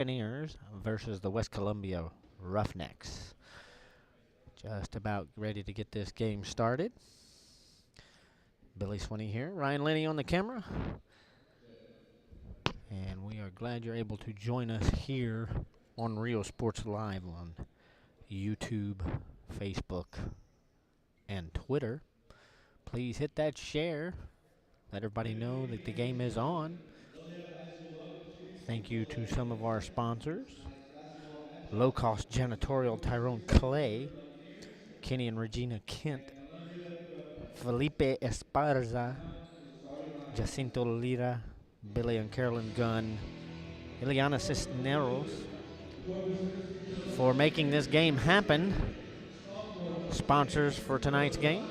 Buccaneers versus the West Columbia Roughnecks. Just about ready to get this game started. Billy Swinney here, Ryan Lenny on the camera. And we are glad you're able to join us here on Rio Sports Live on YouTube, Facebook, and Twitter. Please hit that share. Let everybody know that the game is on. Thank you to some of our sponsors. Low Cost Janitorial Tyrone Clay, Kenny and Regina Kent, Felipe Esparza, Jacinto Lira, Billy and Carolyn Gunn, Ileana Cisneros for making this game happen. Sponsors for tonight's game,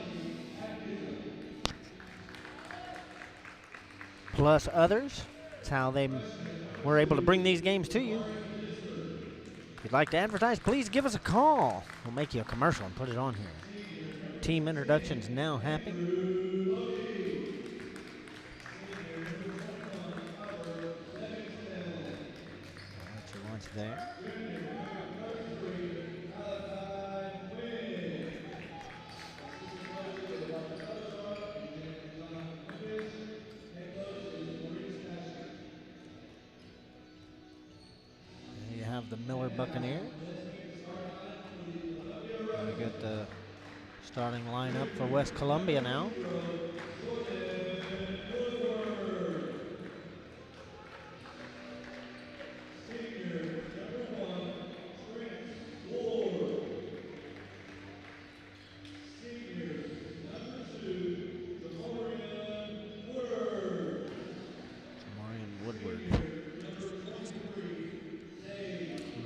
plus others. That's how they were able to bring these games to you. If you'd like to advertise, please give us a call. We'll make you a commercial and put it on here. Team introductions now happening. That's your lunch there. The Miller Buccaneers. We got the starting lineup for West Columbia now.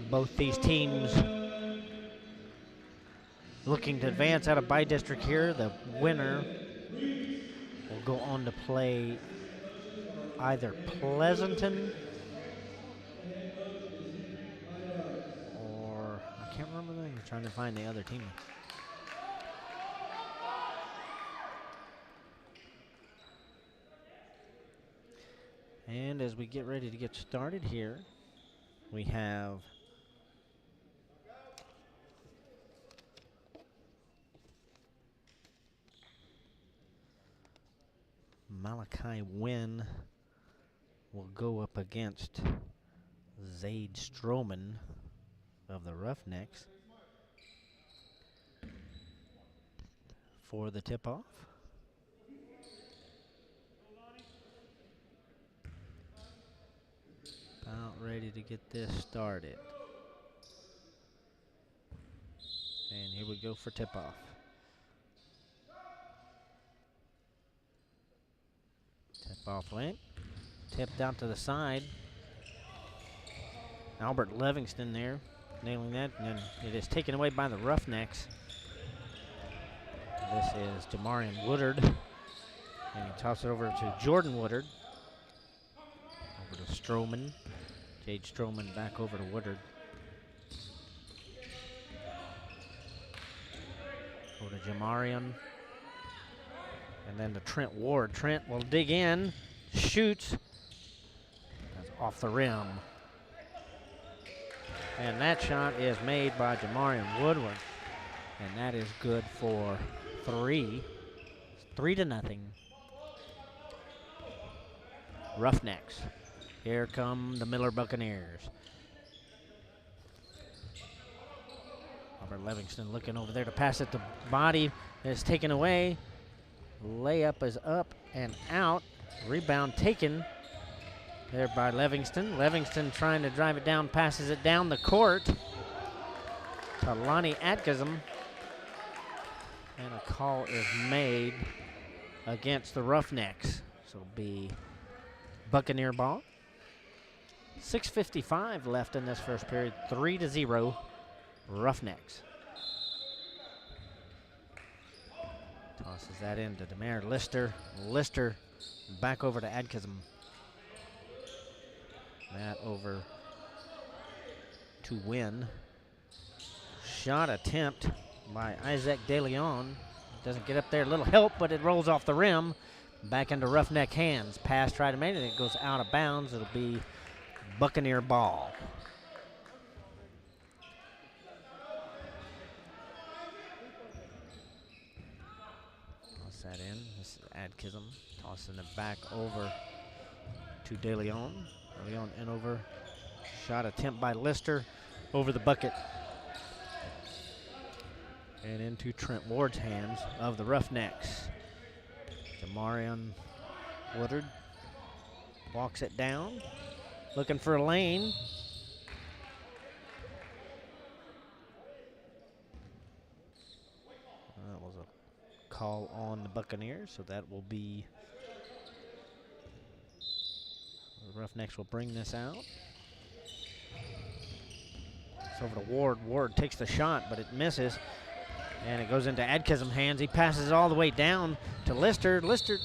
Both these teams looking to advance out of bi-district here. The winner will go on to play either Pleasanton or I can't remember the name. I'm trying to find the other team. And as we get ready to get started here, we have Malachi Wynn will go up against Zaid Stroman of the Roughnecks for the tip-off. About ready to get this started. And here we go for tip-off. Tip-off lane. Tipped out to the side. Albert Livingston there, nailing that, and then it is taken away by the Roughnecks. This is Jamarian Woodard, and he tosses it over to Jordan Woodard. Over to Stroman. Jade Stroman back over to Woodard. Over to Jamarian. And then to Trent Ward. Trent will dig in, shoots. That's off the rim. And that shot is made by Jamarian Woodward. And that is good for 3. 3-0. Roughnecks. Here come the Miller Buccaneers. Albert Livingston looking over there to pass it to Body. It's taken away. Layup is up and out. Rebound taken there by Livingston. Livingston trying to drive it down, passes it down the court to Lonnie Atkinson. And a call is made against the Roughnecks. So it'll be Buccaneer ball. 6:55 left in this first period. 3-0 Roughnecks. Tosses that into Demare Lister. Lister back over to Atkinson. That over to Wynn. Shot attempt by Isaac DeLeon. Doesn't get up there. A little help, but it rolls off the rim. Back into Roughneck hands. Pass tried to make it. It goes out of bounds. It'll be Buccaneer ball. that in. This is Adkism tossing it back over to De Leon. De Leon in over. Shot attempt by Lister over the bucket. And into Trent Ward's hands of the Roughnecks. Jamarian Woodard walks it down. Looking for a lane. That was a call on the Buccaneers, so that will be, the Roughnecks will bring this out. It's over to Ward. Ward takes the shot, but it misses, and it goes into Adkism's hands. He passes all the way down to Lister. Lister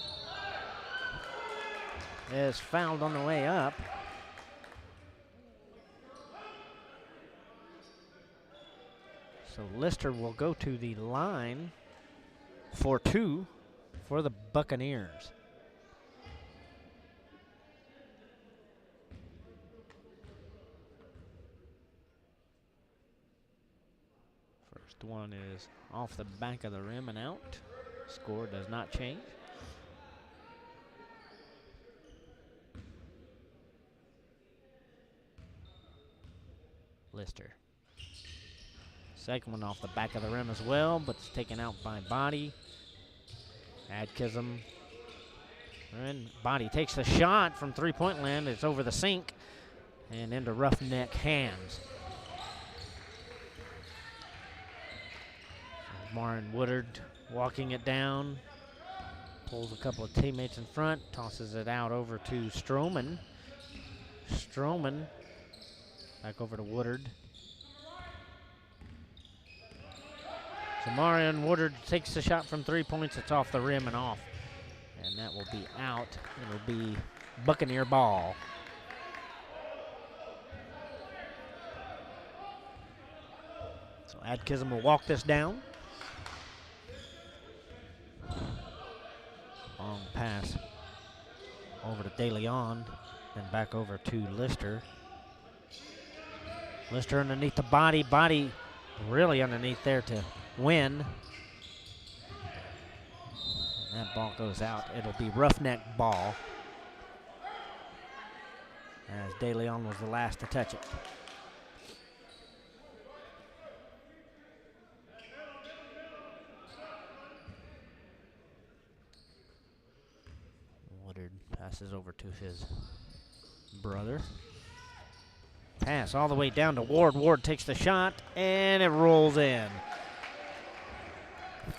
is fouled on the way up. So Lister will go to the line for 2 for the Buccaneers. First one is off the back of the rim and out. Score does not change. Lister. Second one off the back of the rim as well, but it's taken out by Body. Adkism. And Body takes the shot from three-point land. It's over the sink and into Roughneck hands. Marin Woodard walking it down. Pulls a couple of teammates in front. Tosses it out over to Stroman. Stroman back over to Woodard. Marion Woodard takes the shot from 3 points. It's off the rim and off. And that will be out. It'll be Buccaneer ball. So Adkism will walk this down. Long pass over to De Leon. Then back over to Lister. Lister underneath the Body. Body really underneath there to win. And that ball goes out. It'll be Roughneck ball, as De Leon was the last to touch it. Woodard passes over to his brother. Pass all the way down to Ward. Ward takes the shot, and it rolls in.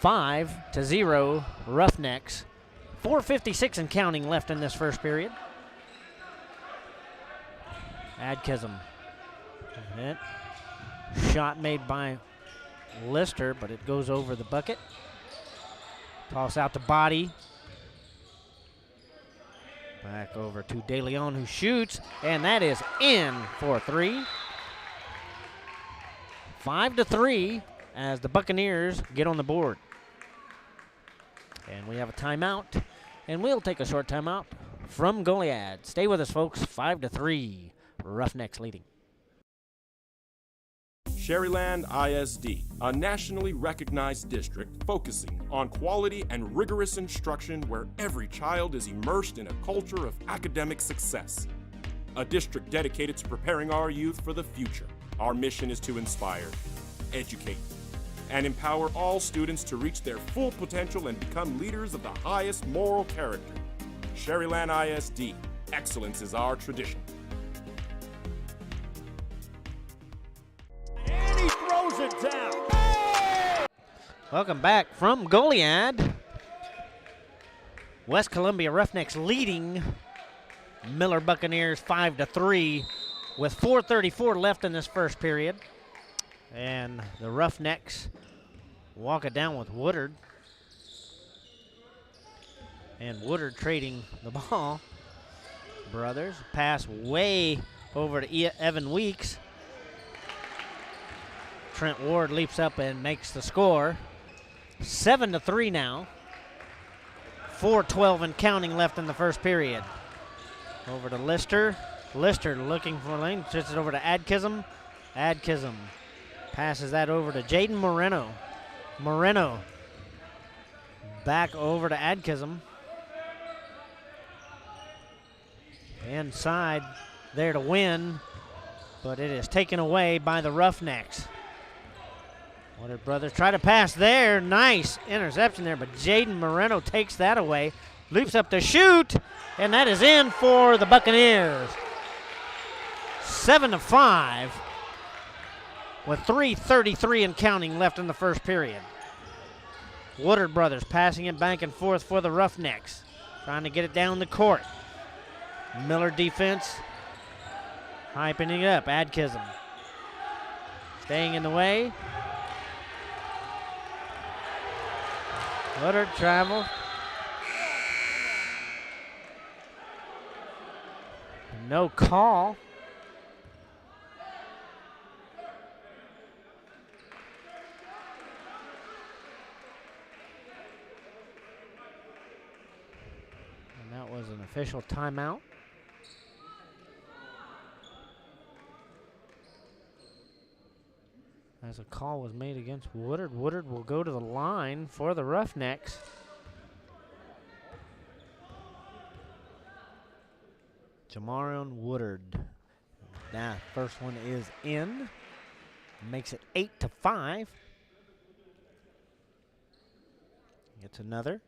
5-0 Roughnecks. 4:56 and counting left in this first period. Adkism. Shot made by Lister, but it goes over the bucket. Toss out to Body. Back over to De Leon, who shoots, and that is in for 3. 5-3 as the Buccaneers get on the board. And we have a timeout, and we'll take a short timeout from Goliad. Stay with us, folks. 5-3, Roughnecks leading. Sherryland ISD, a nationally recognized district focusing on quality and rigorous instruction where every child is immersed in a culture of academic success. A district dedicated to preparing our youth for the future. Our mission is to inspire, educate, and empower all students to reach their full potential and become leaders of the highest moral character. Sherryland ISD, excellence is our tradition. And he throws it down. Welcome back from Goliad. West Columbia Roughnecks leading Miller Buccaneers 5-3 with 4:34 left in this first period. And the Roughnecks walk it down with Woodard. And Woodard trading the ball. Brothers pass way over to Evan Weeks. Trent Ward leaps up and makes the score. 7-3 now. 4:12 and counting left in the first period. Over to Lister. Lister looking for a lane. Switches over to Adkism. Adkism passes that over to Jaden Moreno. Moreno back over to Adkism. Inside there to win, but it is taken away by the Roughnecks. Woodard brothers try to pass there. Nice interception there, but Jaden Moreno takes that away. Loops up to shoot, and that is in for the Buccaneers. 7-5 with 3:33 and counting left in the first period. Woodard brothers passing it back and forth for the Roughnecks, trying to get it down the court. Miller defense hyping it up. Adkism staying in the way. Woodard travel. No call. And that was an official timeout. As a call was made against Woodard. Woodard will go to the line for the Roughnecks. Jamarion Woodard. Now, first one is in. Makes it 8-5. Gets another.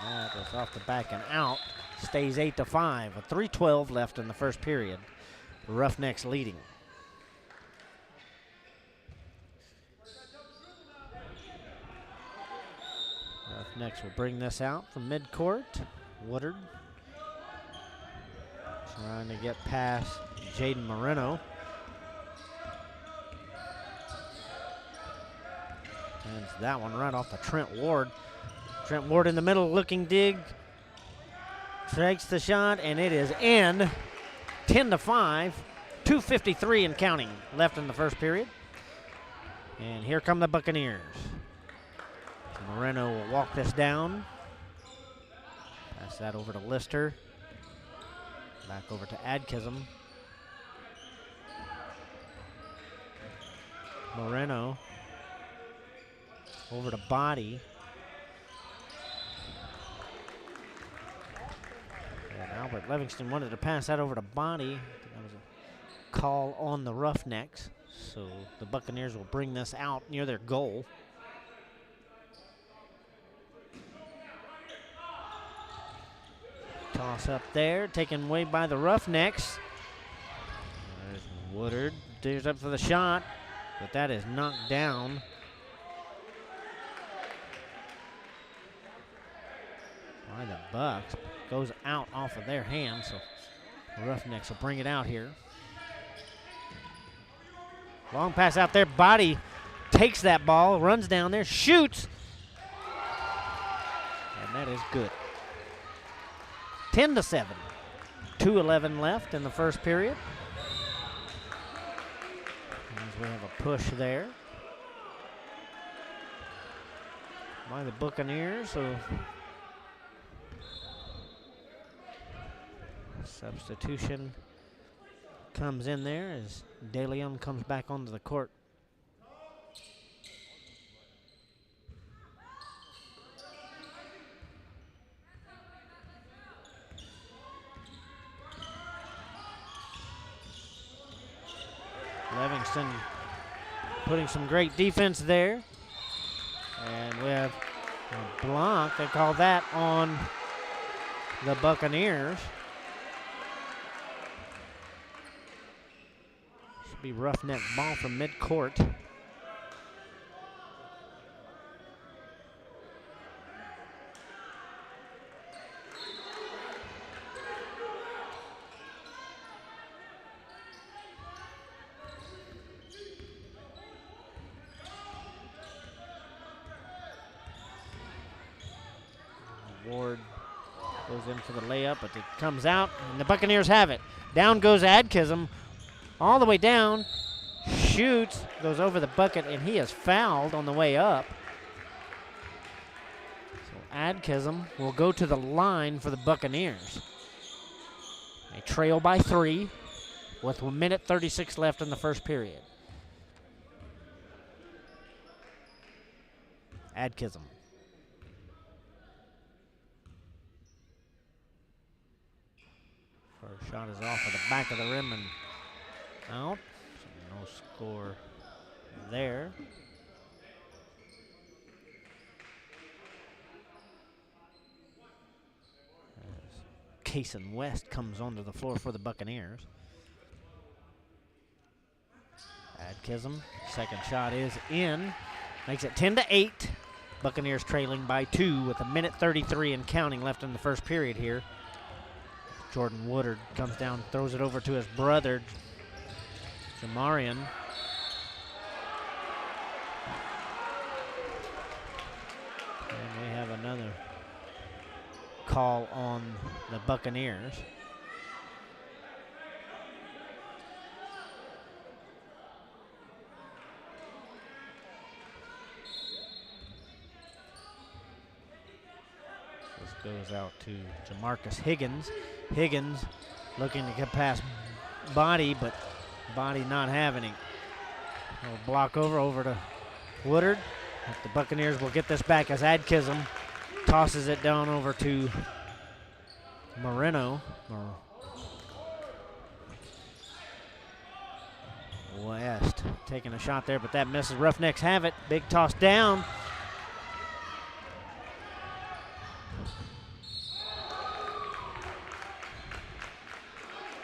That is off the back and out. Stays 8-5 with 3:12 left in the first period. The Roughnecks leading. Roughnecks will bring this out from midcourt. Woodard trying to get past Jaden Moreno. And that one right off to Trent Ward. Trent Ward in the middle, looking dig. Takes the shot, and it is in. 10-5. 2:53 and counting left in the first period. And here come the Buccaneers. Moreno will walk this down. Pass that over to Lister. Back over to Adkism. Moreno over to Body. And Albert Livingston wanted to pass that over to Body. That was a call on the Roughnecks. So the Buccaneers will bring this out near their goal. Toss up there, taken away by the Roughnecks. There's Woodard, digs up for the shot, but that is knocked down. By the Bucks. Goes out off of their hands, so the Roughnecks will bring it out here. Long pass out there, Body takes that ball, runs down there, shoots, and that is good. 10-7. 2:11 left in the first period. As we have a push there by the Buccaneers. So substitution comes in there as DeLeon comes back onto the court. Livingston putting some great defense there. And we have a block. They call that on the Buccaneers. Should be roughneck ball from midcourt. Ward goes in for the layup, but it comes out, and the Buccaneers have it. Down goes Adkism, all the way down, shoots, goes over the bucket, and he is fouled on the way up. So Adkism will go to the line for the Buccaneers. They trail by 3 with with 1:36 left in the first period. Adkism. First shot is off of the back of the rim and out. So no score there. As Kaysen West comes onto the floor for the Buccaneers. Adkism, second shot is in. Makes it 10-8. Buccaneers trailing by 2 with 1:33 and counting left in the first period here. Jordan Woodard comes down, throws it over to his brother, Jamarian. And we have another call on the Buccaneers. Goes out to Jamarcus Higgins. Higgins looking to get past Body, but Body not having it. Little block over to Woodard. But the Buccaneers will get this back as Adkism tosses it down over to Moreno. West taking a shot there, but that misses. Roughnecks have it. Big toss down.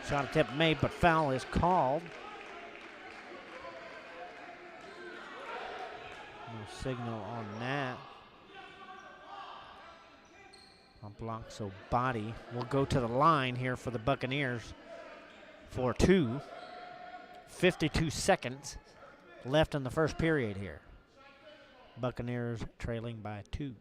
Shot attempt made, but foul is called. No signal on that. A block, so Body will go to the line here for the Buccaneers for 2. 52 seconds left in the first period here. Buccaneers trailing by 2.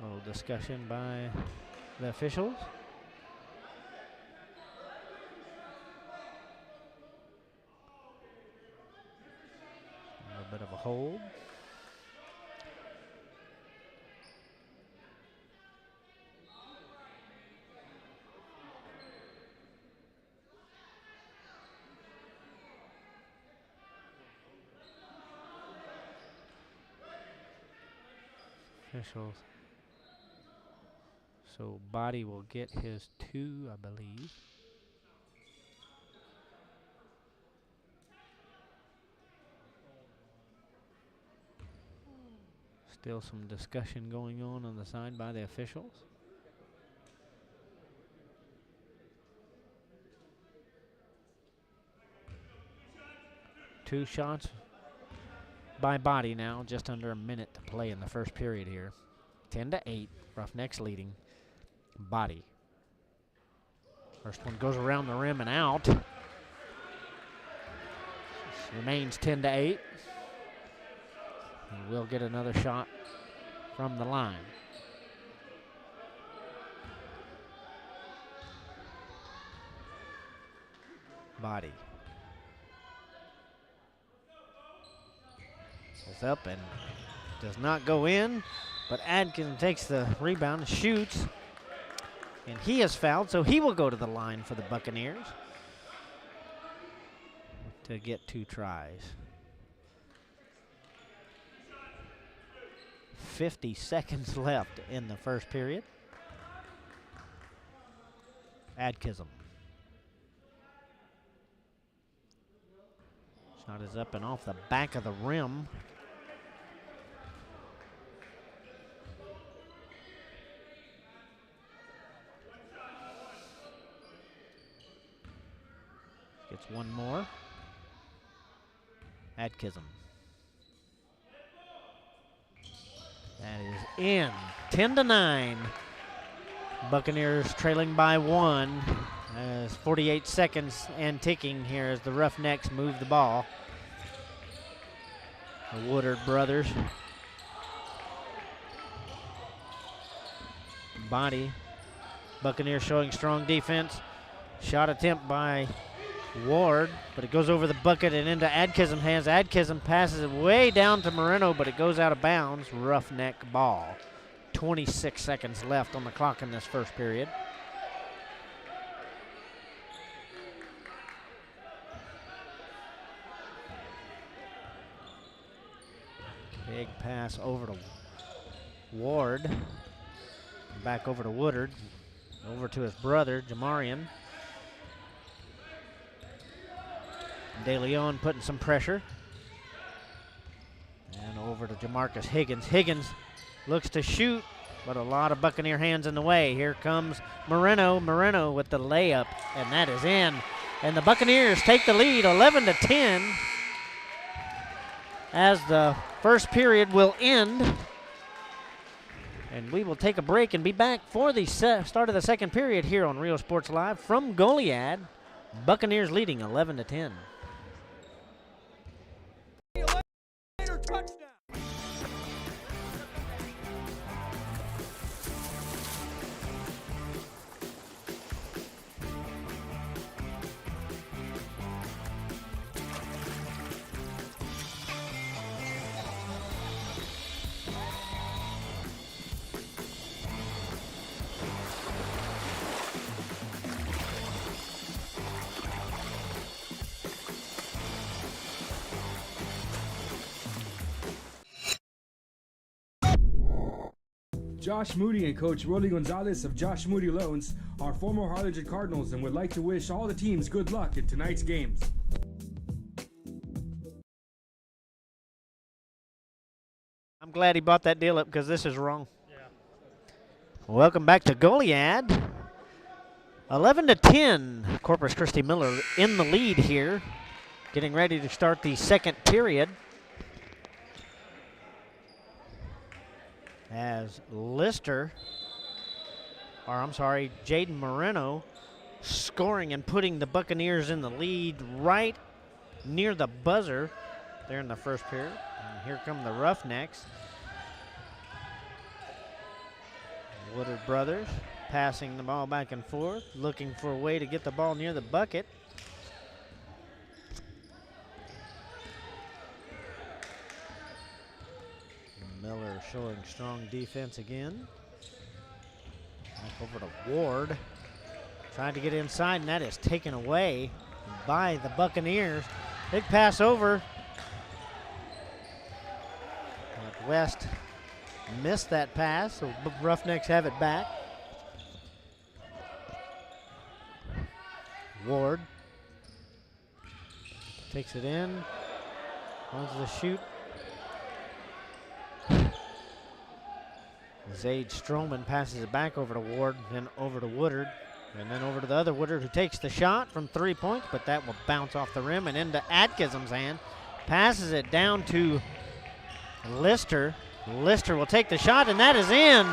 A little discussion by the officials. A little bit of a hold. Officials. So Body will get his 2, I believe. Still some discussion going on the side by the officials. Two shots by Body now, just under a minute to play in the first period here. 10-8, Roughnecks leading. Body. First one goes around the rim and out. Remains 10-8. He will get another shot from the line. Body. Is up and does not go in, but Adkins takes the rebound and shoots. And he is fouled, so he will go to the line for the Buccaneers to get 2 tries. 50 seconds left in the first period. Adkism. Shot is up and off the back of the rim. Gets one more. Adkism. That is in. 10-9. Buccaneers trailing by 1. As 48 seconds and ticking here as the Roughnecks move the ball. The Woodard brothers. Body. Buccaneers showing strong defense. Shot attempt by Ward, but it goes over the bucket and into Adkism hands. Adkism passes it way down to Moreno, but it goes out of bounds. Roughneck ball. 26 seconds left on the clock in this first period. Big pass over to Ward. Back over to Woodard. Over to his brother, Jamarian. De Leon putting some pressure. And over to Jamarcus Higgins. Higgins looks to shoot, but a lot of Buccaneer hands in the way. Here comes Moreno. Moreno with the layup, and that is in. And the Buccaneers take the lead 11-10 as the first period will end. And we will take a break and be back for the start of the second period here on Real Sports Live from Goliad. Buccaneers leading 11-10. Josh Moody and Coach Rolly Gonzalez of Josh Moody Loans are former Harlingen Cardinals and would like to wish all the teams good luck in tonight's games. I'm glad he brought that deal up because this is wrong. Yeah. Welcome back to Goliad. 11-10. Corpus Christi Miller in the lead here. Getting ready to start the second period. As Jaden Moreno scoring and putting the Buccaneers in the lead right near the buzzer there in the first period. And here come the Roughnecks. Woodard brothers passing the ball back and forth, looking for a way to get the ball near the bucket. Miller showing strong defense again. Back over to Ward. Trying to get inside, and that is taken away by the Buccaneers. Big pass over. But West missed that pass, so Roughnecks have it back. Ward takes it in. Wants to shoot. Zade Stroman passes it back over to Ward, then over to Woodard, and then over to the other Woodard, who takes the shot from 3 points, but that will bounce off the rim and into Adkism's hand. Passes it down to Lister. Lister will take the shot, and that is in.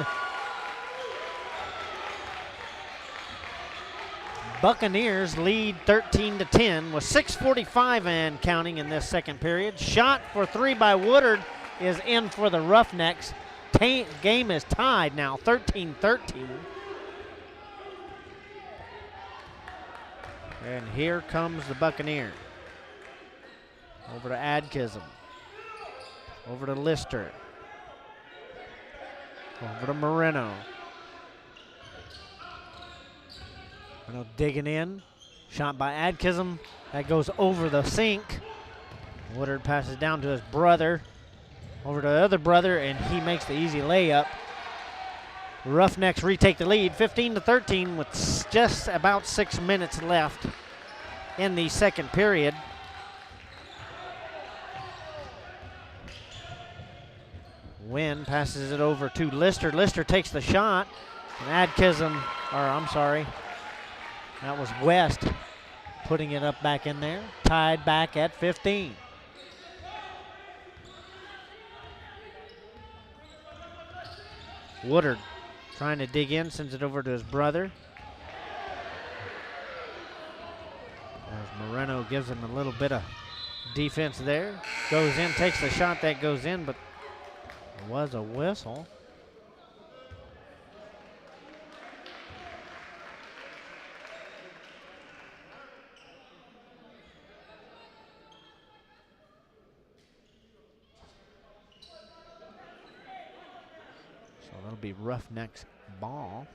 Buccaneers lead 13-10 with 6:45 and counting in this second period. Shot for three by Woodard is in for the Roughnecks. Game is tied now, 13-13. And here comes the Buccaneers. Over to Adkism. Over to Lister. Over to Moreno. Moreno digging in. Shot by Adkism. That goes over the sink. Woodard passes down to his brother. Over to the other brother, and he makes the easy layup. Roughnecks retake the lead, 15-13, with just about 6 minutes left in the second period. Wynn passes it over to Lister. Lister takes the shot, and that was West putting it up back in there. Tied back at 15. Woodard trying to dig in, sends it over to his brother. As Moreno gives him a little bit of defense there. Goes in, takes the shot, that goes in, but it was a whistle. It'll be Roughnecks ball.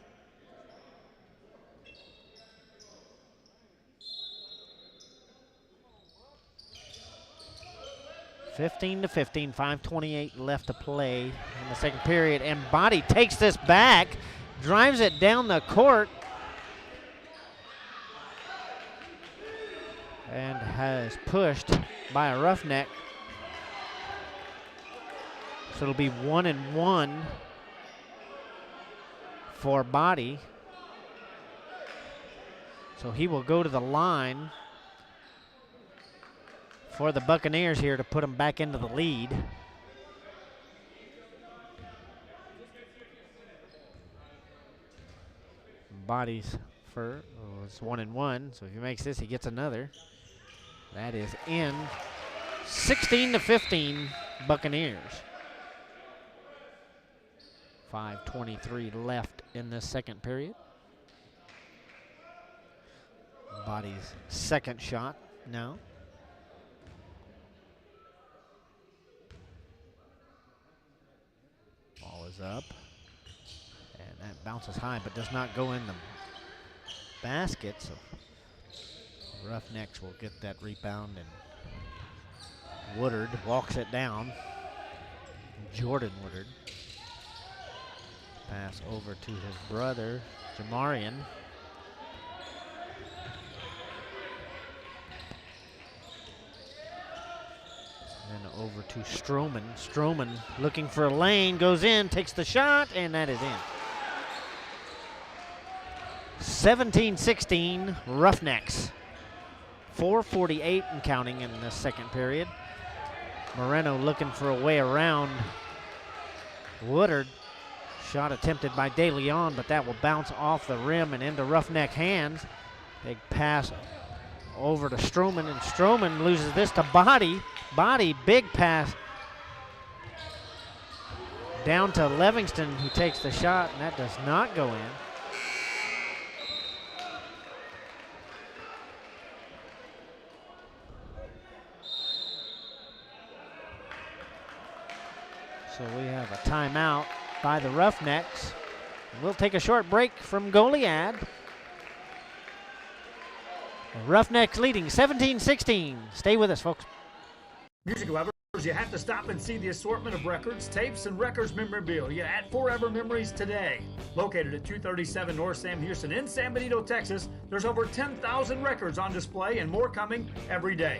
(15-15), 5:28 left to play in the second period, and Body takes this back, drives it down the court, and has pushed by a Roughneck. So it'll be 1-1 for Body. So he will go to the line for the Buccaneers here to put them back into the lead. Body's for it's 1-1, so if he makes this, he gets another. That is in. 16-15 Buccaneers. 5:23 left in this second period. Body's second shot now. Ball is up. And that bounces high but does not go in the basket. So Roughnecks will get that rebound, and Woodard walks it down. Jordan Woodard. Pass over to his brother, Jamarian. Then over to Stroman. Stroman looking for a lane, goes in, takes the shot, and that is in. 17-16 Roughnecks. 4:48 and counting in the second period. Moreno looking for a way around Woodard. Shot attempted by De Leon, but that will bounce off the rim and into Roughneck hands. Big pass over to Stroman, and Stroman loses this to Body. Body, big pass down to Livingston, who takes the shot, and that does not go in. So we have a timeout by the Roughnecks. We'll take a short break from Goliad. Roughnecks leading 17-16. Stay with us, folks. Music lovers, you have to stop and see the assortment of records, tapes, and records memorabilia at Forever Memories today. Located at 237 North Sam Houston in San Benito, Texas, there's over 10,000 records on display and more coming every day.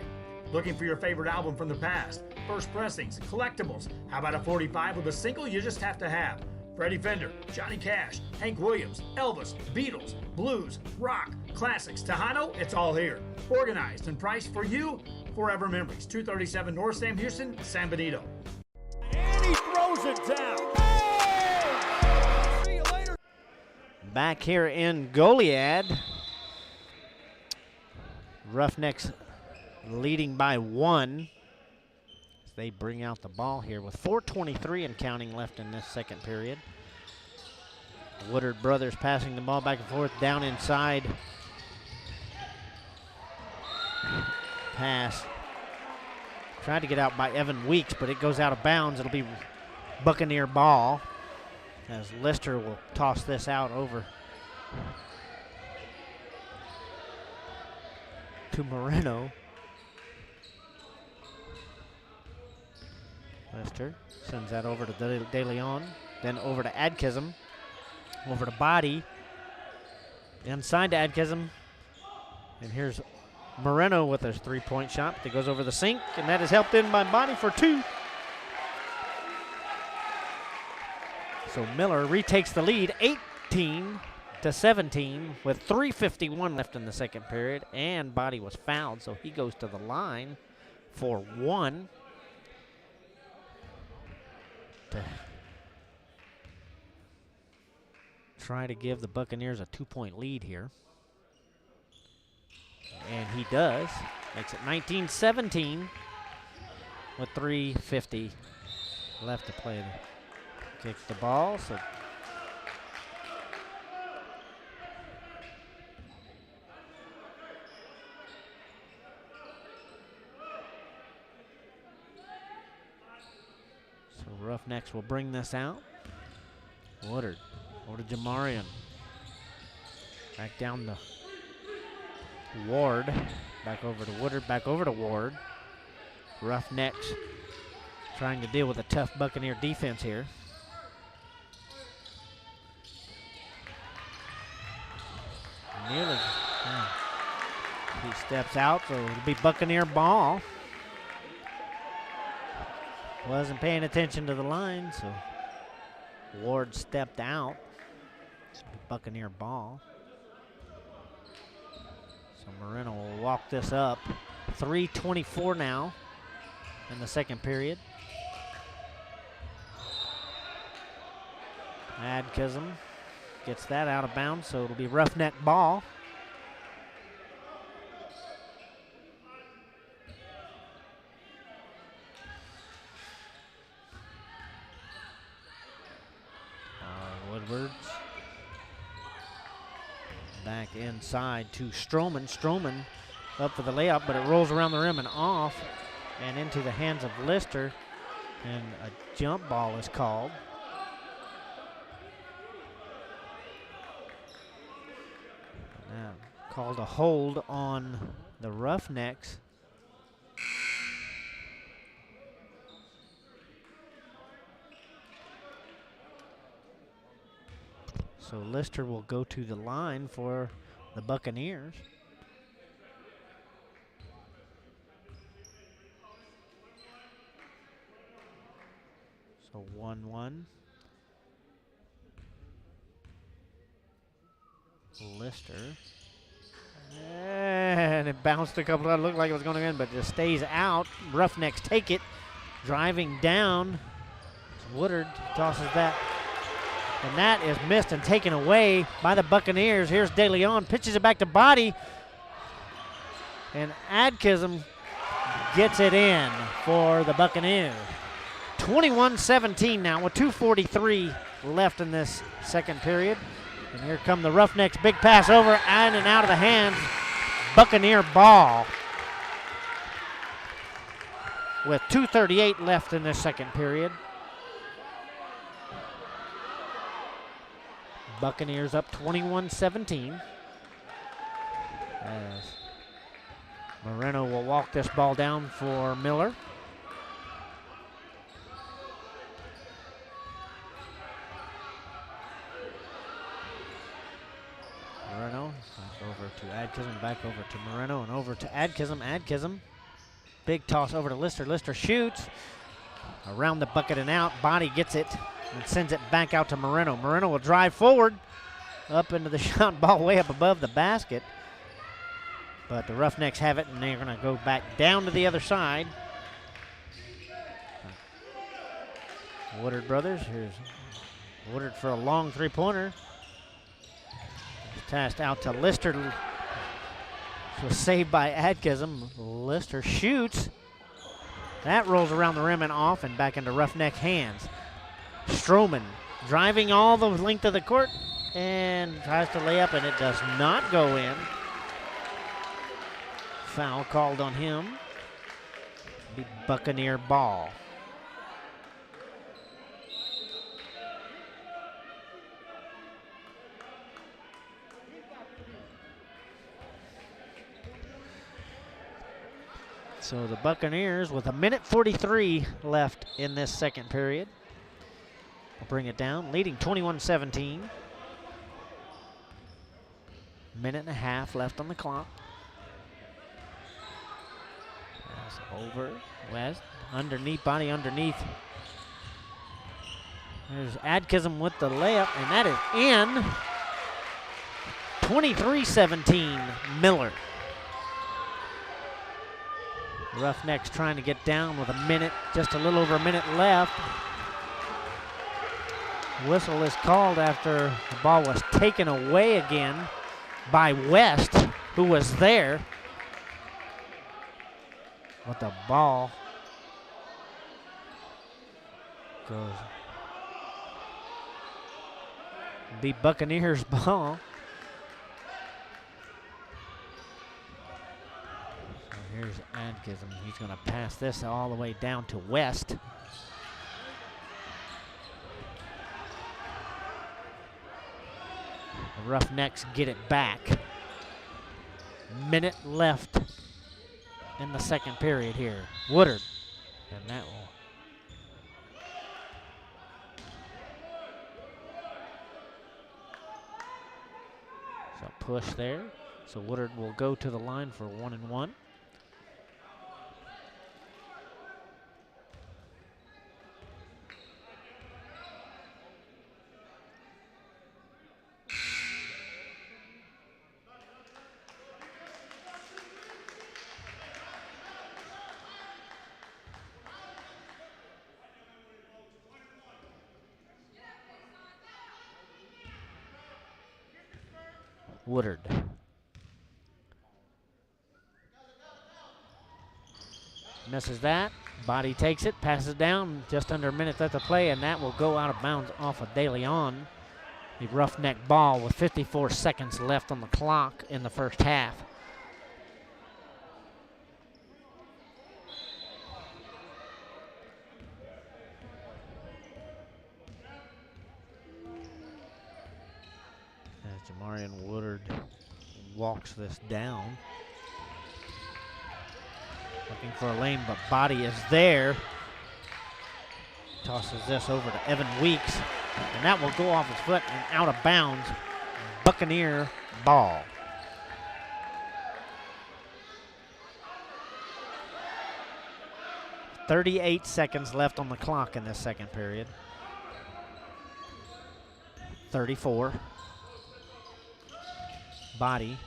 Looking for your favorite album from the past? First pressings, collectibles. How about a 45 with a single you just have to have? Freddie Fender, Johnny Cash, Hank Williams, Elvis, Beatles, blues, rock, classics, Tejano, it's all here. Organized and priced for you. Forever Memories, 237 North Sam Houston, San Benito. And he throws it down. Hey! See you later. Back here in Goliad. Roughnecks leading by 1. They bring out the ball here with 4:23 and counting left in this second period. Woodard brothers passing the ball back and forth down inside. Pass. Tried to get out by Evan Weeks, but it goes out of bounds. It'll be Buccaneer ball as Lister will toss this out over to Moreno. Lister sends that over to De Leon, then over to Adkism, over to Body, inside to Adkism, and here's Moreno with his three-point shot that goes over the sink, and that is helped in by Body for 2. So Miller retakes the lead, 18-17, with 3:51 left in the second period, and Body was fouled, so he goes to the line for 1. To try to give the Buccaneers a 2-point lead here. And he does. Makes it 19-17 with 3:50 left to play. Kicks the ball. So Roughnecks will bring this out. Woodard over to Jamarian. Back down to Ward. Back over to Woodard, back over to Ward. Roughnecks trying to deal with a tough Buccaneer defense here. Nearly. He steps out, so it'll be Buccaneer ball. Wasn't paying attention to the line, so Ward stepped out. It's Buccaneer ball. So Moreno will walk this up. 3:24 now in the second period. Adkism gets that out of bounds, so it'll be roughneck ball. Woodwards. Back inside to Stroman. Stroman up for the layup, but it rolls around the rim and off and into the hands of Lister, and a jump ball is called. Now, called a hold on the Roughnecks. So Lister will go to the line for the Buccaneers. So 1-1. Lister. And it bounced a couple. It looked like it was going to end, but just stays out. Roughnecks take it. Driving down. Woodard tosses that. And that is missed and taken away by the Buccaneers. Here's De Leon, pitches it back to Body. And Adkism gets it in for the Buccaneers. 21-17 now with 2:43 left in this second period. And here come the Roughnecks. Big pass over and out of the hands. Buccaneer ball. With 2:38 left in this second period. Buccaneers up 21-17. As Moreno will walk this ball down for Miller. Moreno back over to Adkism, back over to Moreno, and over to Adkism. Adkism, big toss over to Lister. Lister shoots around the bucket and out. Body gets it and sends it back out to Moreno. Moreno will drive forward up into the shot, ball way up above the basket. But the Roughnecks have it, and they're going to go back down to the other side. Woodard brothers. Here's Woodard for a long three-pointer. Passed out to Lister. It was saved by Adkism. Lister shoots. That rolls around the rim and off and back into Roughneck hands. Stroman driving all the length of the court and tries to lay up, and it does not go in. Foul called on him. Be Buccaneer ball. So the Buccaneers with 1:43 left in this second period. We'll bring it down, leading 21-17. Minute and a half left on the clock. That's over. West, underneath, Body underneath. There's Adkism with the layup, and that is in. 23-17, Miller. Roughnecks trying to get down with a minute, just a little over a minute left. Whistle is called after the ball was taken away again by West, who was there. But the ball goes. Be Buccaneers ball. Here's Adkism. He's going to pass this all the way down to West. The Roughnecks get it back. Minute left in the second period here. Woodard, and that will. So push there. So Woodard will go to the line for 1-1. Woodard. Misses that. Body takes it, passes down, just under a minute left to play, and that will go out of bounds off of De Leon. The Roughneck ball with 54 seconds left on the clock in the first half. Jamarian Woodard walks this down. Looking for a lane, but Body is there. Tosses this over to Evan Weeks, and that will go off his foot and out of bounds. Buccaneer ball. .38 seconds left on the clock in this second period. 34. Body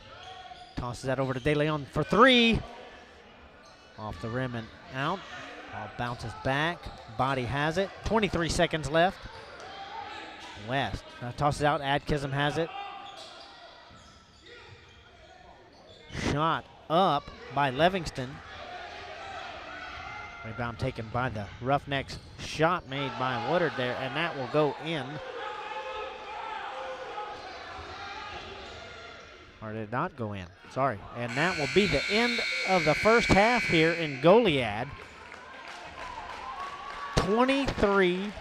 tosses that over to De Leon for three. Off the rim and out. Ball bounces back. Body has it. 23 seconds left. West tosses out. Adkism has it. Shot up by Levingston. Rebound taken by the Roughnecks. Shot made by Woodard there, and that will go in. Or did not go in, sorry. And that will be the end of the first half here in Goliad. 23-19.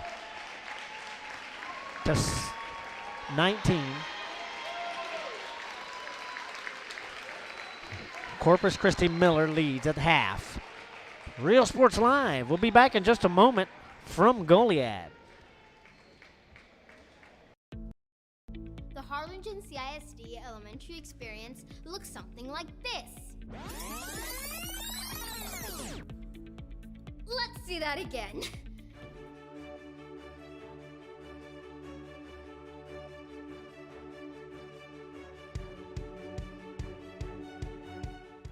Corpus Christi Miller leads at half. Real Sports Live. We'll be back in just a moment from Goliad. The Harlingen CISD elementary experience looks something like this. Let's see that again.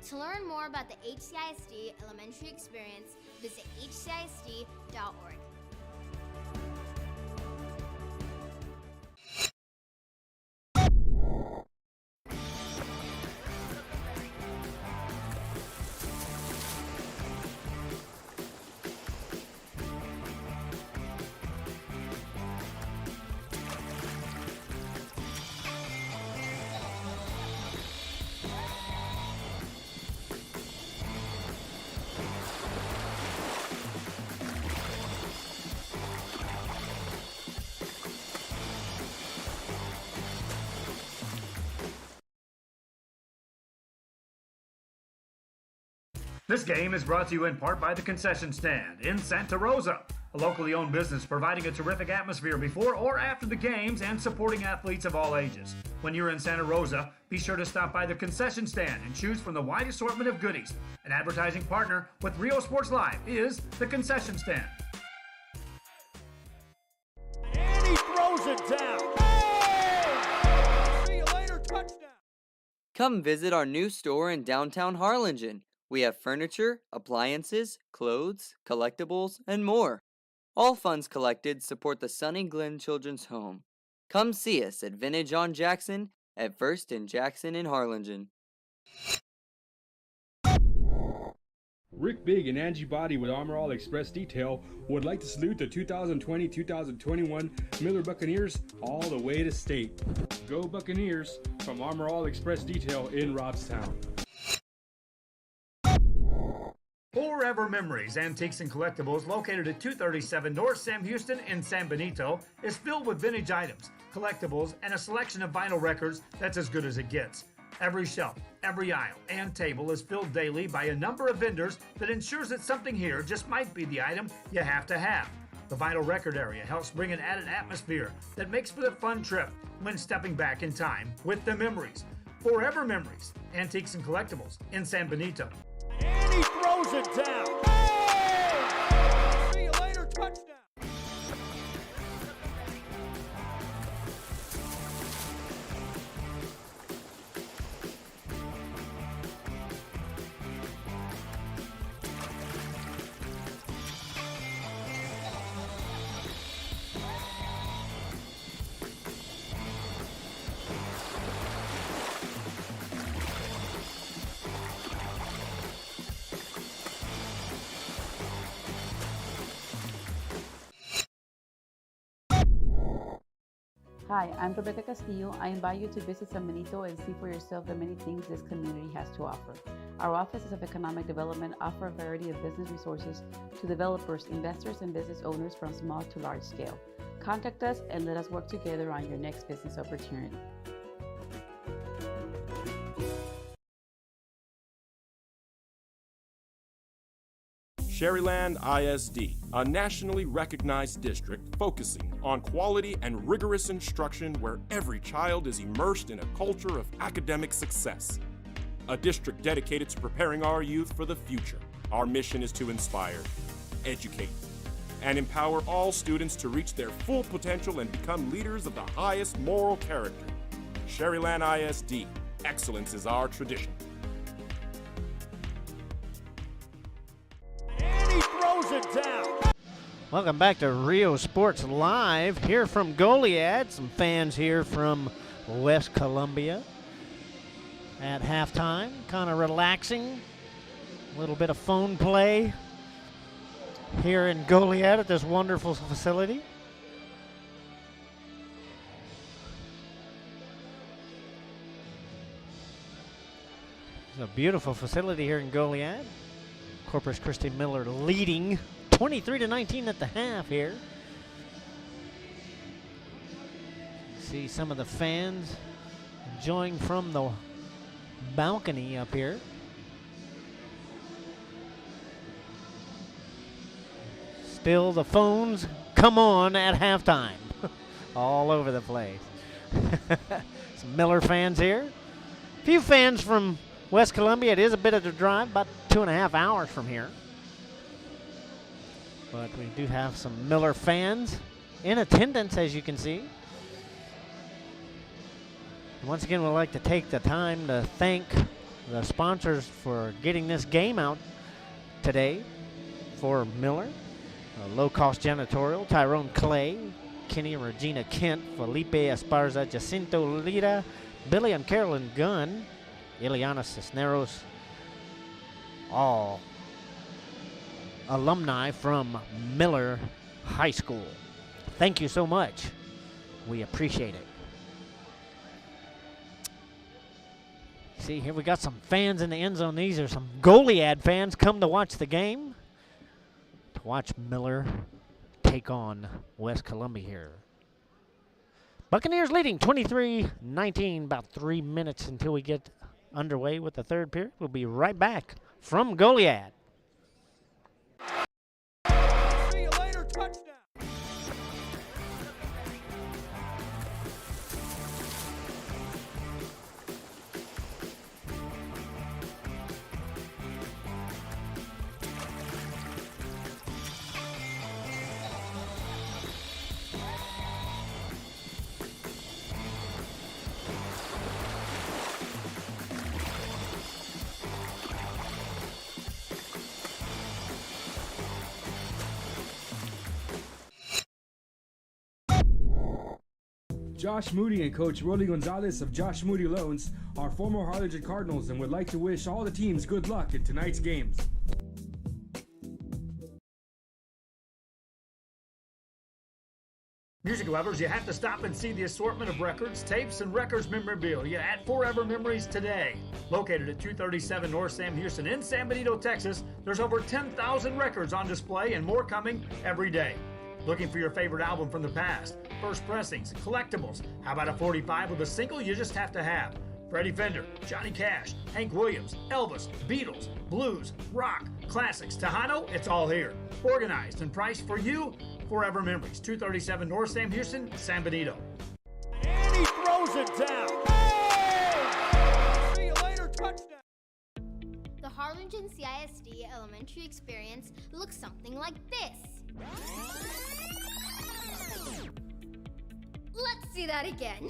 To learn more about the HCISD elementary experience, visit hcisd.org. This game is brought to you in part by the Concession Stand in Santa Rosa, a locally owned business providing a terrific atmosphere before or after the games and supporting athletes of all ages. When you're in Santa Rosa, be sure to stop by the Concession Stand and choose from the wide assortment of goodies. An advertising partner with Rio Sports Live is the Concession Stand. And he throws it down. Hey! See you later, touchdown. Come visit our new store in downtown Harlingen. We have furniture, appliances, clothes, collectibles, and more. All funds collected support the Sunny Glen Children's Home. Come see us at Vintage on Jackson at First and Jackson in Harlingen. Rick Big and Angie Body with Armor All Express Detail would like to salute the 2020-2021 Miller Buccaneers all the way to state. Go Buccaneers from Armor All Express Detail in Robstown. Forever Memories, Antiques and Collectibles, located at 237 North Sam Houston in San Benito, is filled with vintage items, collectibles, and a selection of vinyl records that's as good as it gets. Every shelf, every aisle, and table is filled daily by a number of vendors that ensures that something here just might be the item you have to have. The vinyl record area helps bring an added atmosphere that makes for the fun trip when stepping back in time with the memories. Forever Memories, Antiques and Collectibles in San Benito. And he throws it down. Hey! See you later, touchdown. Hi, I'm Rebecca Castillo. I invite you to visit San Benito and see for yourself the many things this community has to offer. Our offices of economic development offer a variety of business resources to developers, investors, and business owners from small to large scale. Contact us and let us work together on your next business opportunity. Sherryland ISD, a nationally recognized district focusing on quality and rigorous instruction where every child is immersed in a culture of academic success. A district dedicated to preparing our youth for the future. Our mission is to inspire, educate, and empower all students to reach their full potential and become leaders of the highest moral character. Sherryland ISD, excellence is our tradition. It down. Welcome back to Rio Sports Live, here from Goliad. Some fans here from West Columbia at halftime, kind of relaxing. A little bit of phone play here in Goliad at this wonderful facility. It's a beautiful facility here in Goliad. Corpus Christi Miller leading 23-19 at the half here. See some of the fans enjoying from the balcony up here. Still the phones come on at halftime. All over the place. Some Miller fans here. A few fans from West Columbia. It is a bit of a drive, about 2.5 hours from here. But we do have some Miller fans in attendance, as you can see. And once again, we'd like to take the time to thank the sponsors for getting this game out today for Miller. Low Cost Janitorial, Tyrone Clay, Kenny and Regina Kent, Felipe Esparza, Jacinto Lira, Billy and Carolyn Gunn, Ileana Cisneros, all alumni from Miller High School. Thank you so much. We appreciate it. See, here we got some fans in the end zone. These are some Goliad fans come to watch the game, to watch Miller take on West Columbia here. Buccaneers leading 23-19, about 3 minutes until we get underway with the third period. We'll be right back from Goliad. See you later, touchdown. Josh Moody and Coach Rolly Gonzalez of Josh Moody Loans are former Harlingen Cardinals and would like to wish all the teams good luck in tonight's games. Music lovers, you have to stop and see the assortment of records, tapes, and records memorabilia at Forever Memories today. Located at 237 North Sam Houston in San Benito, Texas, there's over 10,000 records on display and more coming every day. Looking for your favorite album from the past, first pressings, collectibles? How about a 45 with a single you just have to have? Freddie Fender, Johnny Cash, Hank Williams, Elvis, Beatles, blues, rock, classics, Tejano, it's all here. Organized and priced for you. Forever Memories, 237 North Sam Houston, San Benito. And he throws it down. Hey! See you later, touchdown. The Harlingen CISD elementary experience looks something like this. Let's see that again.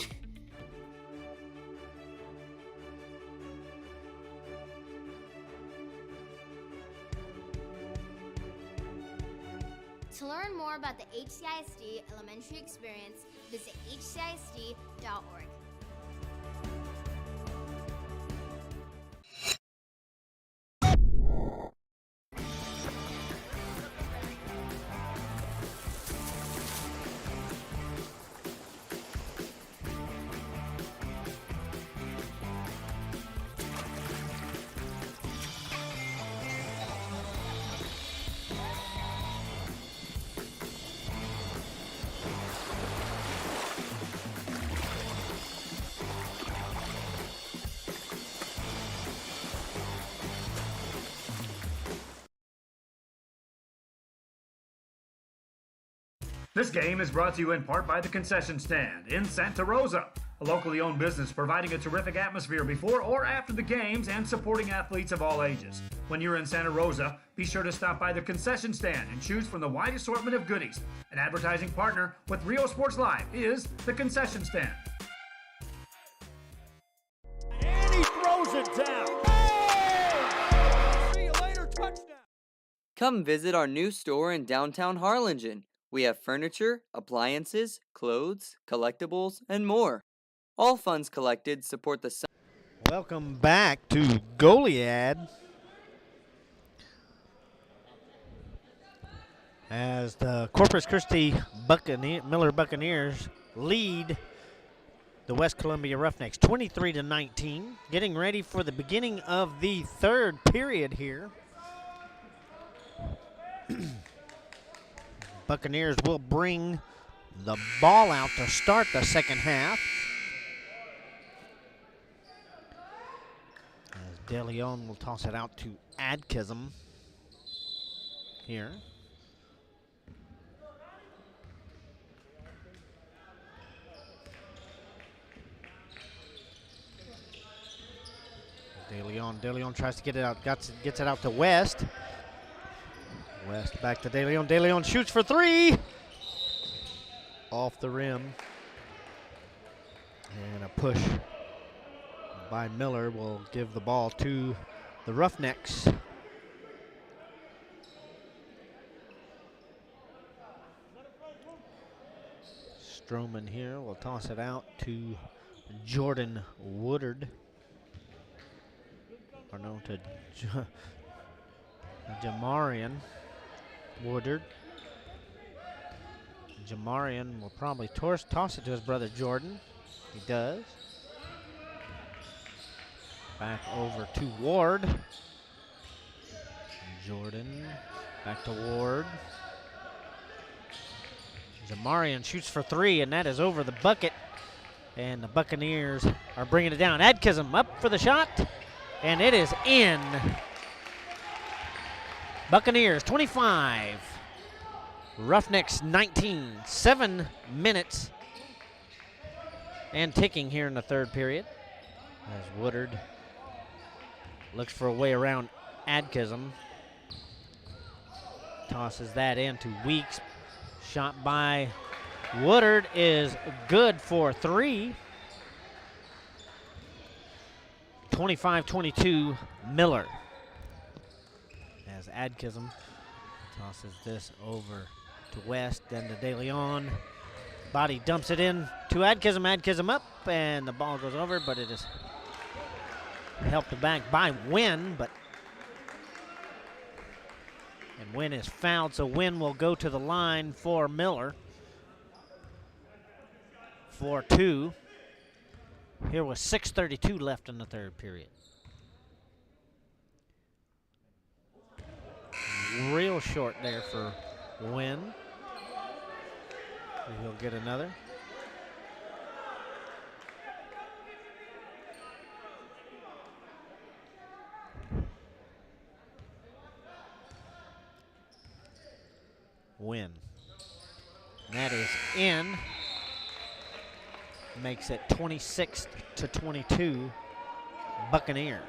To learn more about the HCISD elementary experience, visit hcisd.org. This game is brought to you in part by the Concession Stand in Santa Rosa, a locally owned business providing a terrific atmosphere before or after the games and supporting athletes of all ages. When you're in Santa Rosa, be sure to stop by the Concession Stand and choose from the wide assortment of goodies. An advertising partner with Rio Sports Live is the Concession Stand. And he throws it down. Hey! See you later, touchdown. Come visit our new store in downtown Harlingen. We have furniture, appliances, clothes, collectibles, and more. All funds collected support the Welcome back to Goliad. As the Corpus Christi Miller Buccaneers lead the West Columbia Roughnecks 23-19. Getting ready for the beginning of the third period here. Buccaneers will bring the ball out to start the second half. As De Leon will toss it out to Adkism here. De Leon tries to get it out, gets it out to West. West back to De Leon. De Leon shoots for three. Off the rim. And a push by Miller will give the ball to the Roughnecks. Stroman here will toss it out to Jordan Woodard. Or no, to Jamarian Woodard. Jamarian will probably toss it to his brother Jordan. He does. Back over to Ward. Jordan back to Ward. Jamarian shoots for three, and that is over the bucket. And the Buccaneers are bringing it down. Adkism up for the shot, and it is in. Buccaneers 25, Roughnecks 19. 7 minutes and ticking here in the third period. As Woodard looks for a way around Adkism. Tosses that into Weeks. Shot by Woodard is good for three. 25-22 Miller. As Adkism tosses this over to West, then to De Leon. Body dumps it in to Adkism. Adkism up, and the ball goes over, but it is helped back by Wynn, and Wynn is fouled, so Wynn will go to the line for Miller. for 2. Here was 6:32 left in the third period. Real short there for Wynn. He'll get another. Win. That is in. Makes it 26-22 Buccaneers.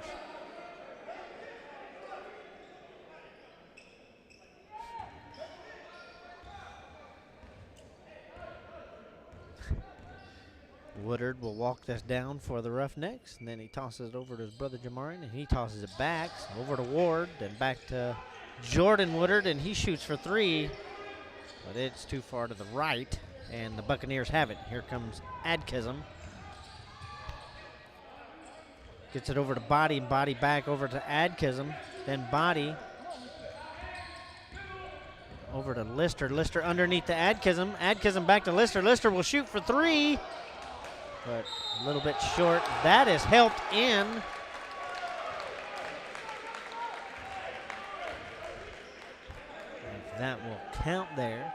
Woodard will walk this down for the Roughnecks, and then he tosses it over to his brother Jamarin, and he tosses it back over to Ward, then back to Jordan Woodard, and he shoots for 3, but it's too far to the right, and the Buccaneers have it. Here comes Adkism. Gets it over to Body, and Body back over to Adkism, then Body over to Lister. Lister underneath to Adkism. Adkism back to Lister. Lister will shoot for 3. But a little bit short. That is helped in. If that will count there.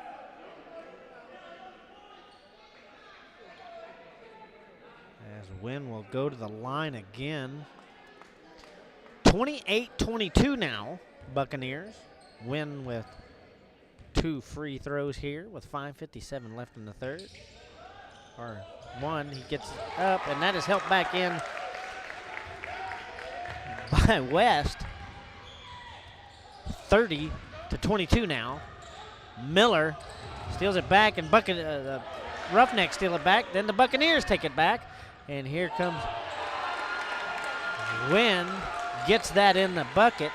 As Wynn will go to the line again. 28-22 now, Buccaneers. Wynn with 2 free throws here with 5:57 left in the third. Or 1, he gets up, and that is helped back in by West. 30-22 now. Miller steals it back, and the Roughnecks steal it back. Then the Buccaneers take it back, and here comes Wynn, gets that in the bucket.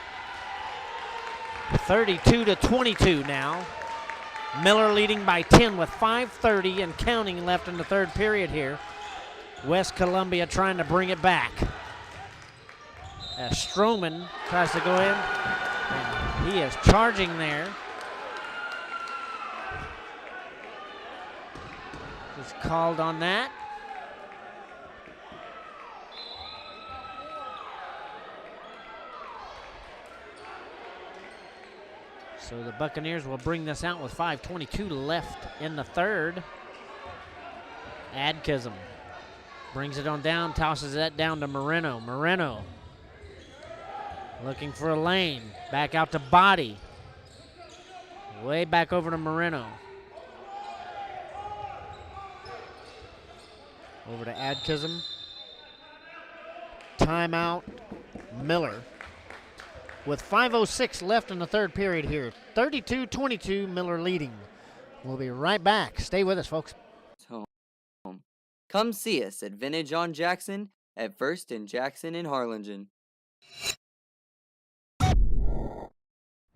32-22 now. Miller leading by 10 with 5:30 and counting left in the third period here. West Columbia trying to bring it back. As Stroman tries to go in, and he is charging there. He's called on that. So the Buccaneers will bring this out with 5:22 left in the third. Adkism brings it on down, tosses that down to Moreno. Moreno looking for a lane. Back out to Body. Way back over to Moreno. Over to Adkism. Timeout, Miller. With 5:06 left in the third period here. 32-22, Miller leading. We'll be right back. Stay with us, folks. Home. Come see us at Vintage on Jackson at First and Jackson in Harlingen.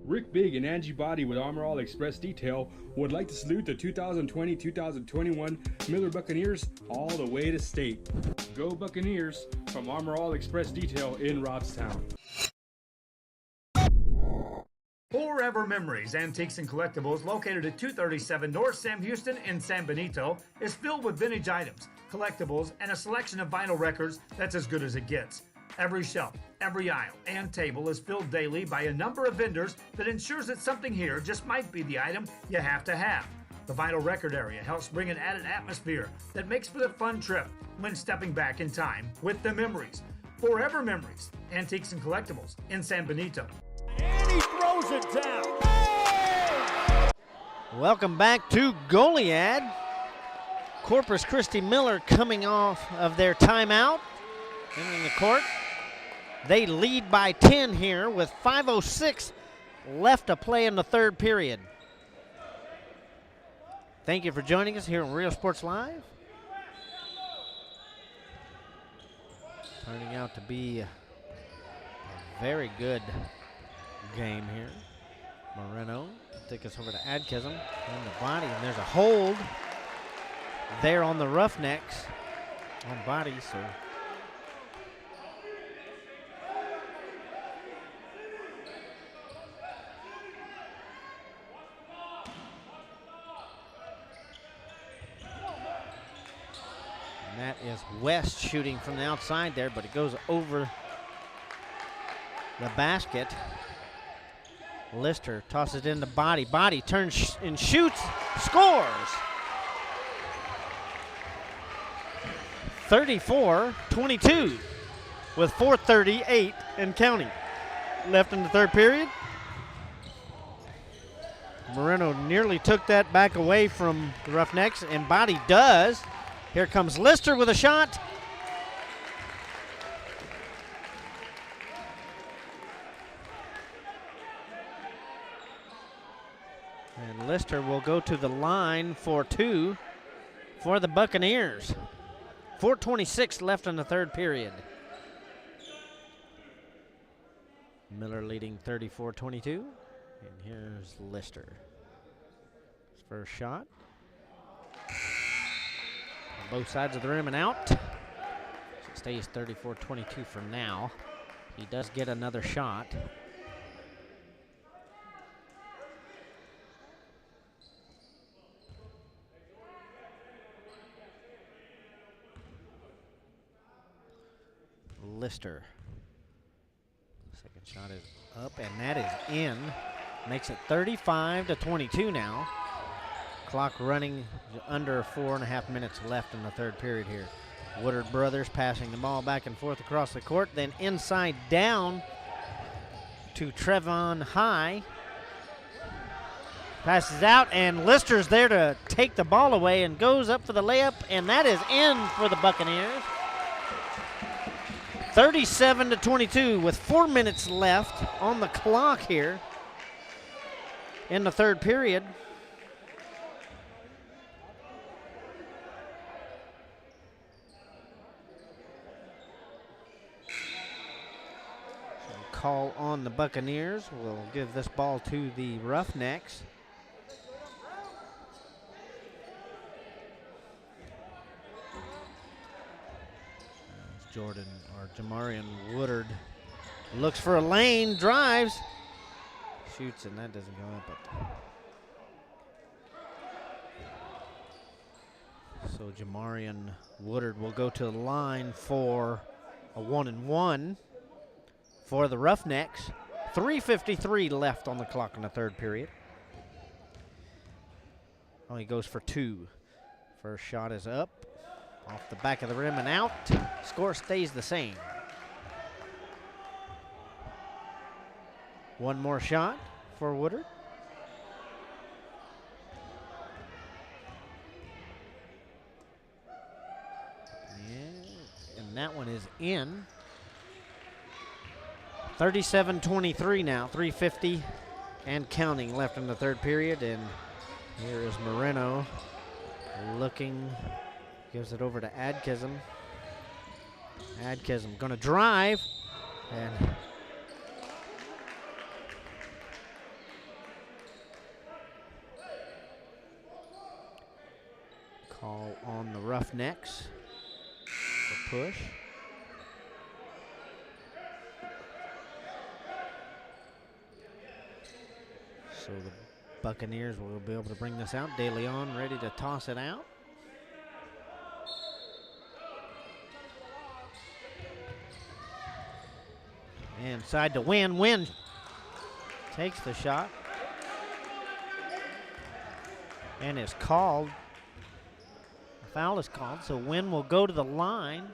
Rick Big and Angie Body with Armor All Express Detail would like to salute the 2020-2021 Miller Buccaneers all the way to state. Go Buccaneers from Armor All Express Detail in Robstown. Forever Memories, Antiques and Collectibles, located at 237 North Sam Houston in San Benito, is filled with vintage items, collectibles, and a selection of vinyl records that's as good as it gets. Every shelf, every aisle, and table is filled daily by a number of vendors that ensures that something here just might be the item you have to have. The vinyl record area helps bring an added atmosphere that makes for a fun trip when stepping back in time with the memories. Forever Memories, Antiques and Collectibles in San Benito. And he throws it down. Welcome back to Goliad. Corpus Christi Miller coming off of their timeout in the court. They lead by 10 here with 5:06 left to play in the third period. Thank you for joining us here on Real Sports Live. Turning out to be a very good game here. Moreno take us over to Adkism and the Body, and there's a hold there on the Roughnecks on Body, so And that is West shooting from the outside there, but it goes over the basket. Lister tosses it into Body. Body turns and shoots, scores. 34-22 with 4:38 and counting left in the third period. Moreno nearly took that back away from the Roughnecks, and Body does. Here comes Lister with a shot. And Lister will go to the line for two for the Buccaneers. 4:26 left in the third period. Miller leading 34-22. And here's Lister. His first shot. On both sides of the rim and out. So it stays 34-22 for now. He does get another shot. Lister. Second shot is up, and that is in. Makes it 35-22 now. Clock running under 4.5 minutes left in the third period here. Woodard brothers passing the ball back and forth across the court, then inside down to Trevon High. Passes out, and Lister's there to take the ball away and goes up for the layup, and that is in for the Buccaneers. 37-22 with 4 minutes left on the clock here in the third period. So call on the Buccaneers. We'll give this ball to the Roughnecks. Jordan or Jamarian Woodard looks for a lane, drives, shoots, and that doesn't go up. So Jamarian Woodard will go to the line for a 1-and-1 for the Roughnecks. 3:53 left on the clock in the third period. Oh, he goes for two. First shot is up. Off the back of the rim and out. Score stays the same. One more shot for Woodard. And that one is in. 37-23 now. 3:50 and counting left in the third period. And here is Moreno looking. Gives it over to Adkism. Adkism gonna drive, and call on the Roughnecks for push. So the Buccaneers will be able to bring this out. De Leon ready to toss it out. Inside to Wynn. Wynn takes the shot and is called. A foul is called, so Wynn will go to the line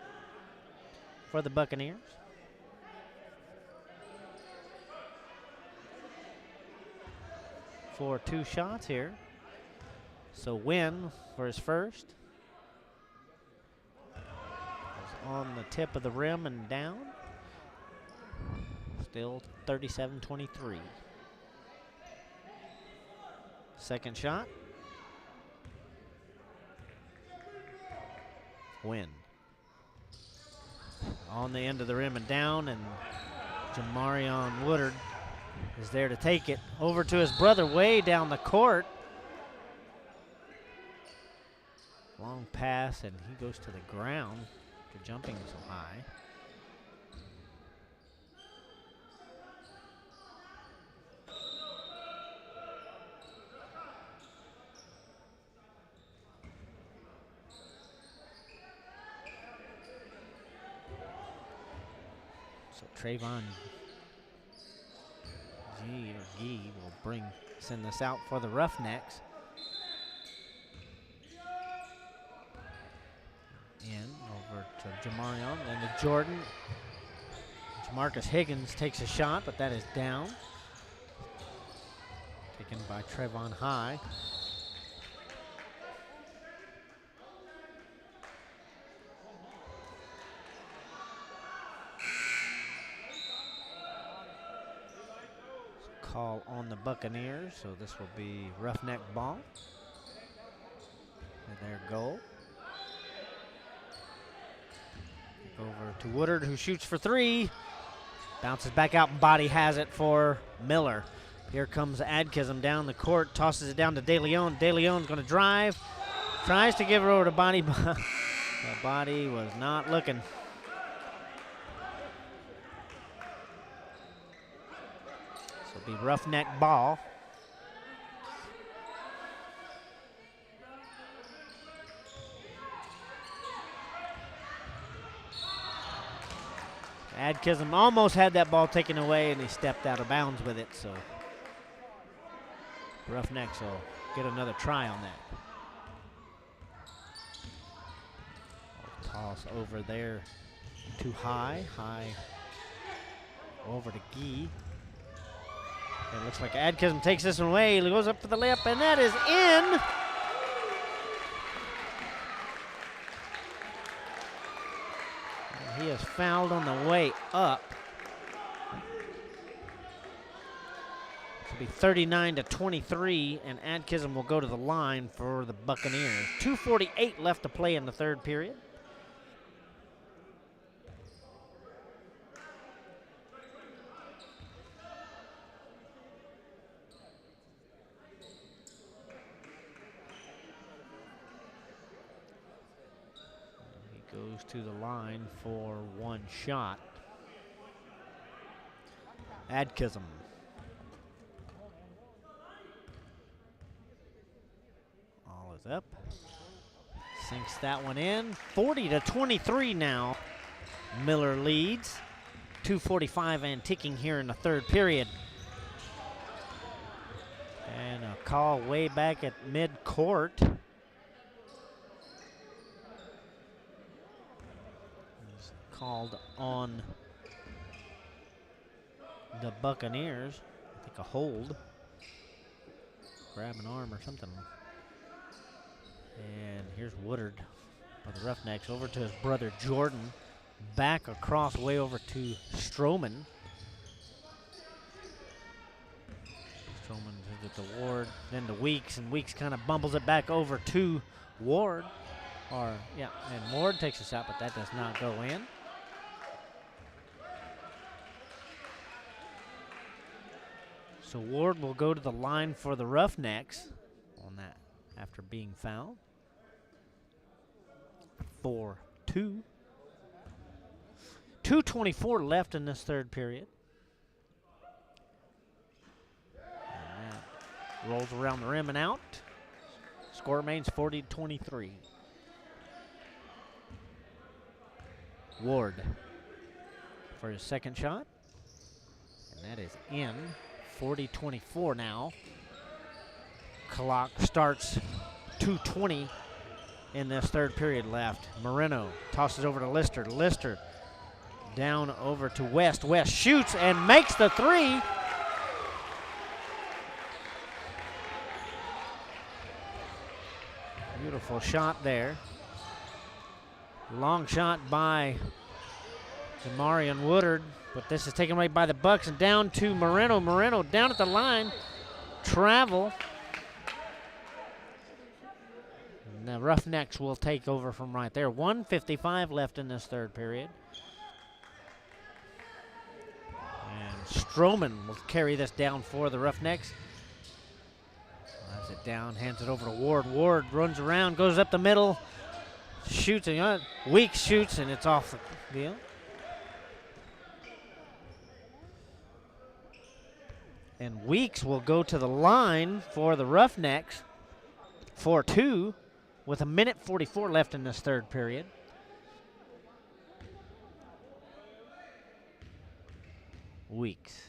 for the Buccaneers. For two shots here. So Wynn for his first. Is on the tip of the rim and down. Still 37-23. Second shot. Win. On the end of the rim and down, and Jamarion Woodard is there to take it over to his brother way down the court. Long pass, and he goes to the ground after jumping so high. So Trayvon Gee will send this out for the Roughnecks. In over to Jamarion, then to Jordan. Jamarcus Higgins takes a shot, but that is down. Taken by Trevon High. Call on the Buccaneers, so this will be roughneck ball. And their goal. Over to Woodard, who shoots for three. Bounces back out, and Body has it for Miller. Here comes Adkism down the court, tosses it down to De Leon. De Leon's going to drive, tries to give it over to Body, but the Body was not looking. So it'll be roughneck ball. Adkism almost had that ball taken away, and he stepped out of bounds with it, so Roughnecks will get another try on that. Toss over there to High. High over to Gee. It looks like Adkism takes this one away. He goes up for the layup, and that is in. He is fouled on the way up. It'll be 39-23, and Adkism will go to the line for the Buccaneers. 2:48 left to play in the third period. Goes to the line for one shot. Adkism. All is up. Sinks that one in. 40-23 now. Miller leads. 2:45 and ticking here in the third period. And a call way back at mid-court. Called on the Buccaneers. I think a hold. Grab an arm or something. And here's Woodard for the Roughnecks over to his brother Jordan. Back across way over to Stroman. Stroman gives it to Ward, then to Weeks, and Weeks kind of bumbles it back over to Ward. And Ward takes a shot, but that does not go in. So Ward will go to the line for the Roughnecks on that after being fouled. 4-2. 2:24 left in this third period. And that rolls around the rim and out. Score remains 40-23. Ward for his second shot. And that is in. 40-24 now. Clock starts 2:20 in this third period left. Moreno tosses over to Lister. Lister down over to West. West shoots and makes the three. Beautiful shot there. Long shot by Jamarion Woodard, but this is taken away by the Bucks and down to Moreno. Moreno down at the line. Travel. And the Roughnecks will take over from right there. 1:55 left in this third period. And Stroman will carry this down for the Roughnecks. Drives it down, hands it over to Ward. Ward runs around, goes up the middle, shoots, and Weeks shoots, and it's off the deal. And Weeks will go to the line for the Roughnecks for 2 with 1:44 left in this third period. Weeks.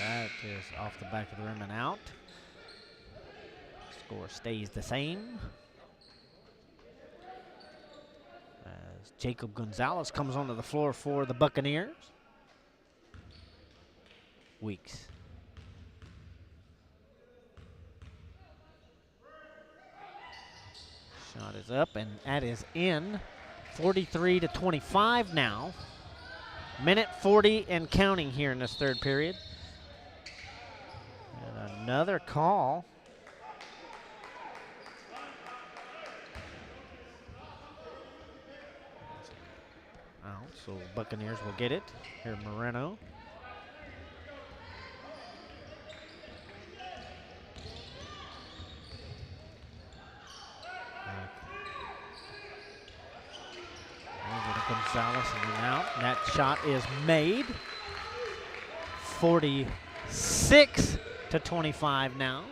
That is off the back of the rim and out. Score stays the same. As Jacob Gonzalez comes onto the floor for the Buccaneers. Weeks. Shot is up, and that is in. 43-25 now. Minute 40 and counting here in this third period. And another call. Out, so Buccaneers will get it. Here, Moreno. Over to Gonzalez and then out. That shot is made. 46-25 now.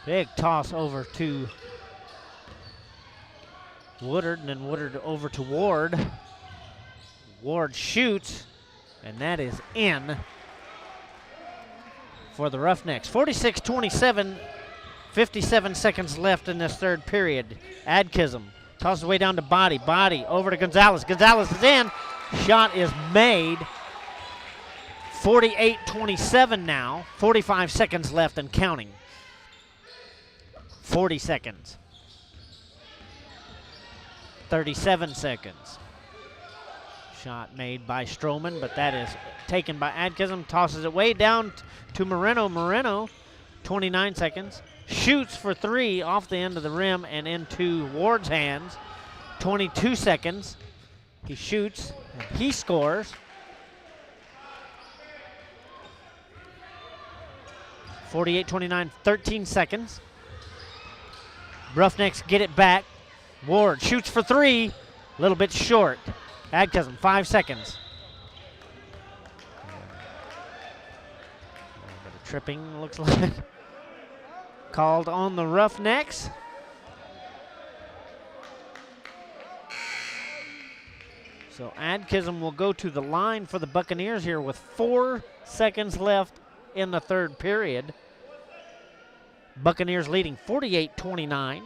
Big toss over to Woodard, and then Woodard over to Ward. Ward shoots, and that is in for the Roughnecks. 46-27, 57 seconds left in this third period. Adkism tosses way down to Body. Body over to Gonzalez. Gonzalez is in. Shot is made. 48-27 now. 45 seconds left and counting. 40 seconds. 37 seconds. Shot made by Stroman, but that is taken by Adkism. Tosses it way down to Moreno. Moreno, 29 seconds. Shoots for three off the end of the rim and into Ward's hands. 22 seconds. He shoots and he scores. 48-29, 13 seconds. Roughnecks get it back. Ward shoots for three, a little bit short. Adkism, 5 seconds. A little bit of tripping, looks like. Called on the Roughnecks. So Adkism will go to the line for the Buccaneers here with 4 seconds left in the third period. Buccaneers leading 48-29.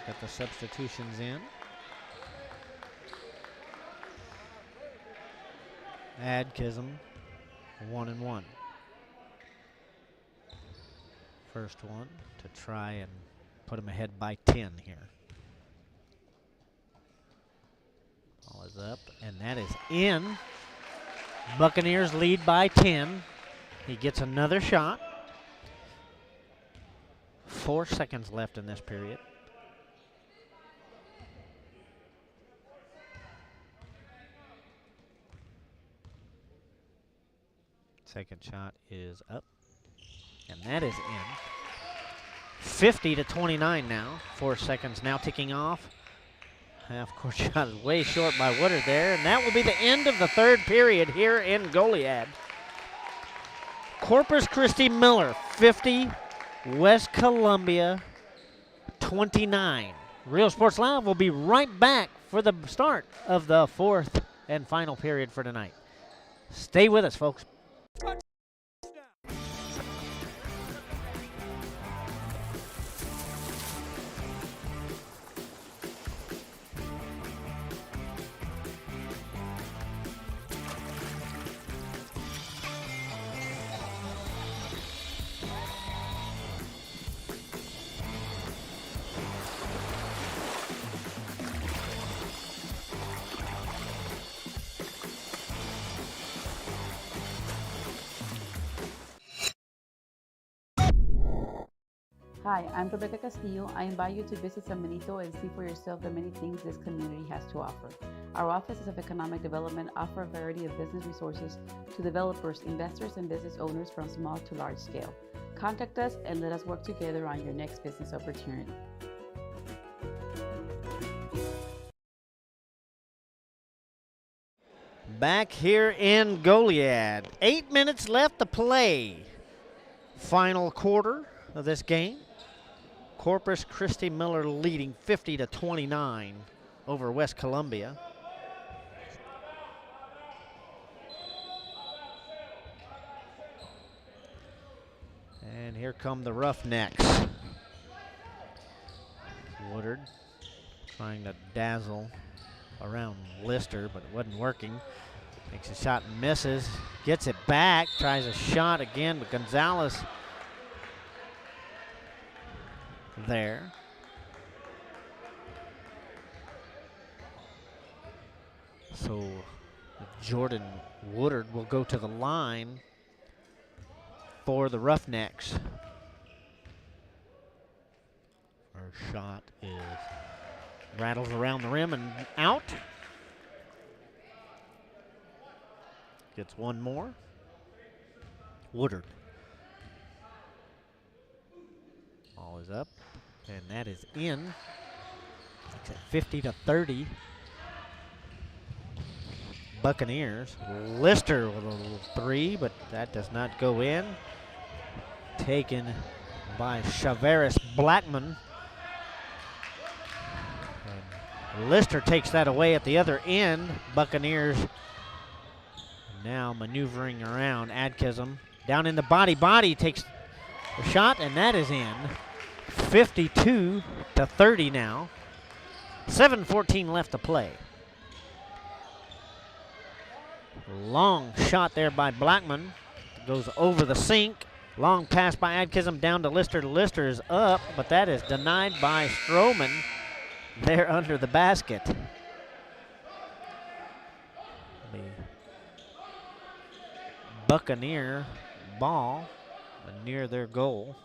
Got the substitutions in. Adkism, 1-1. First one to try and put him ahead by 10 here. Ball is up, and that is in. Buccaneers lead by 10. He gets another shot. 4 seconds left in this period. Second shot is up, and that is in. 50-29 now. 4 seconds now ticking off. Half-court shot is way short by Woodard there, and that will be the end of the third period here in Goliad. Corpus Christi Miller, 50. West Columbia, 29. Real Sports Live will be right back for the start of the fourth and final period for tonight. Stay with us, folks. Hi, I'm Rebecca Castillo. I invite you to visit San Benito and see for yourself the many things this community has to offer. Our offices of economic development offer a variety of business resources to developers, investors, and business owners from small to large scale. Contact us and let us work together on your next business opportunity. Back here in Goliad. 8 minutes left to play. Final quarter of this game. Corpus Christi Miller leading 50-29 over West Columbia. And here come the Roughnecks. Woodard trying to dazzle around Lister, but it wasn't working. Takes a shot and misses. Gets it back, tries a shot again, but Gonzalez there. So Jordan Woodard will go to the line for the Roughnecks. Our shot is rattles around the rim and out. Gets one more. Woodard. Ball is up, and that is in. It's at 50-30. Buccaneers. Lister with a little three, but that does not go in. Taken by Chavaris Blackman. And Lister takes that away at the other end. Buccaneers now maneuvering around. Adkism down in the body takes the shot, and that is in. 52-30 now. 7:14 left to play. Long shot there by Blackman. Goes over the sink. Long pass by Adkism down to Lister. Lister is up, but that is denied by Stroman there under the basket. The Buccaneer ball near their goal.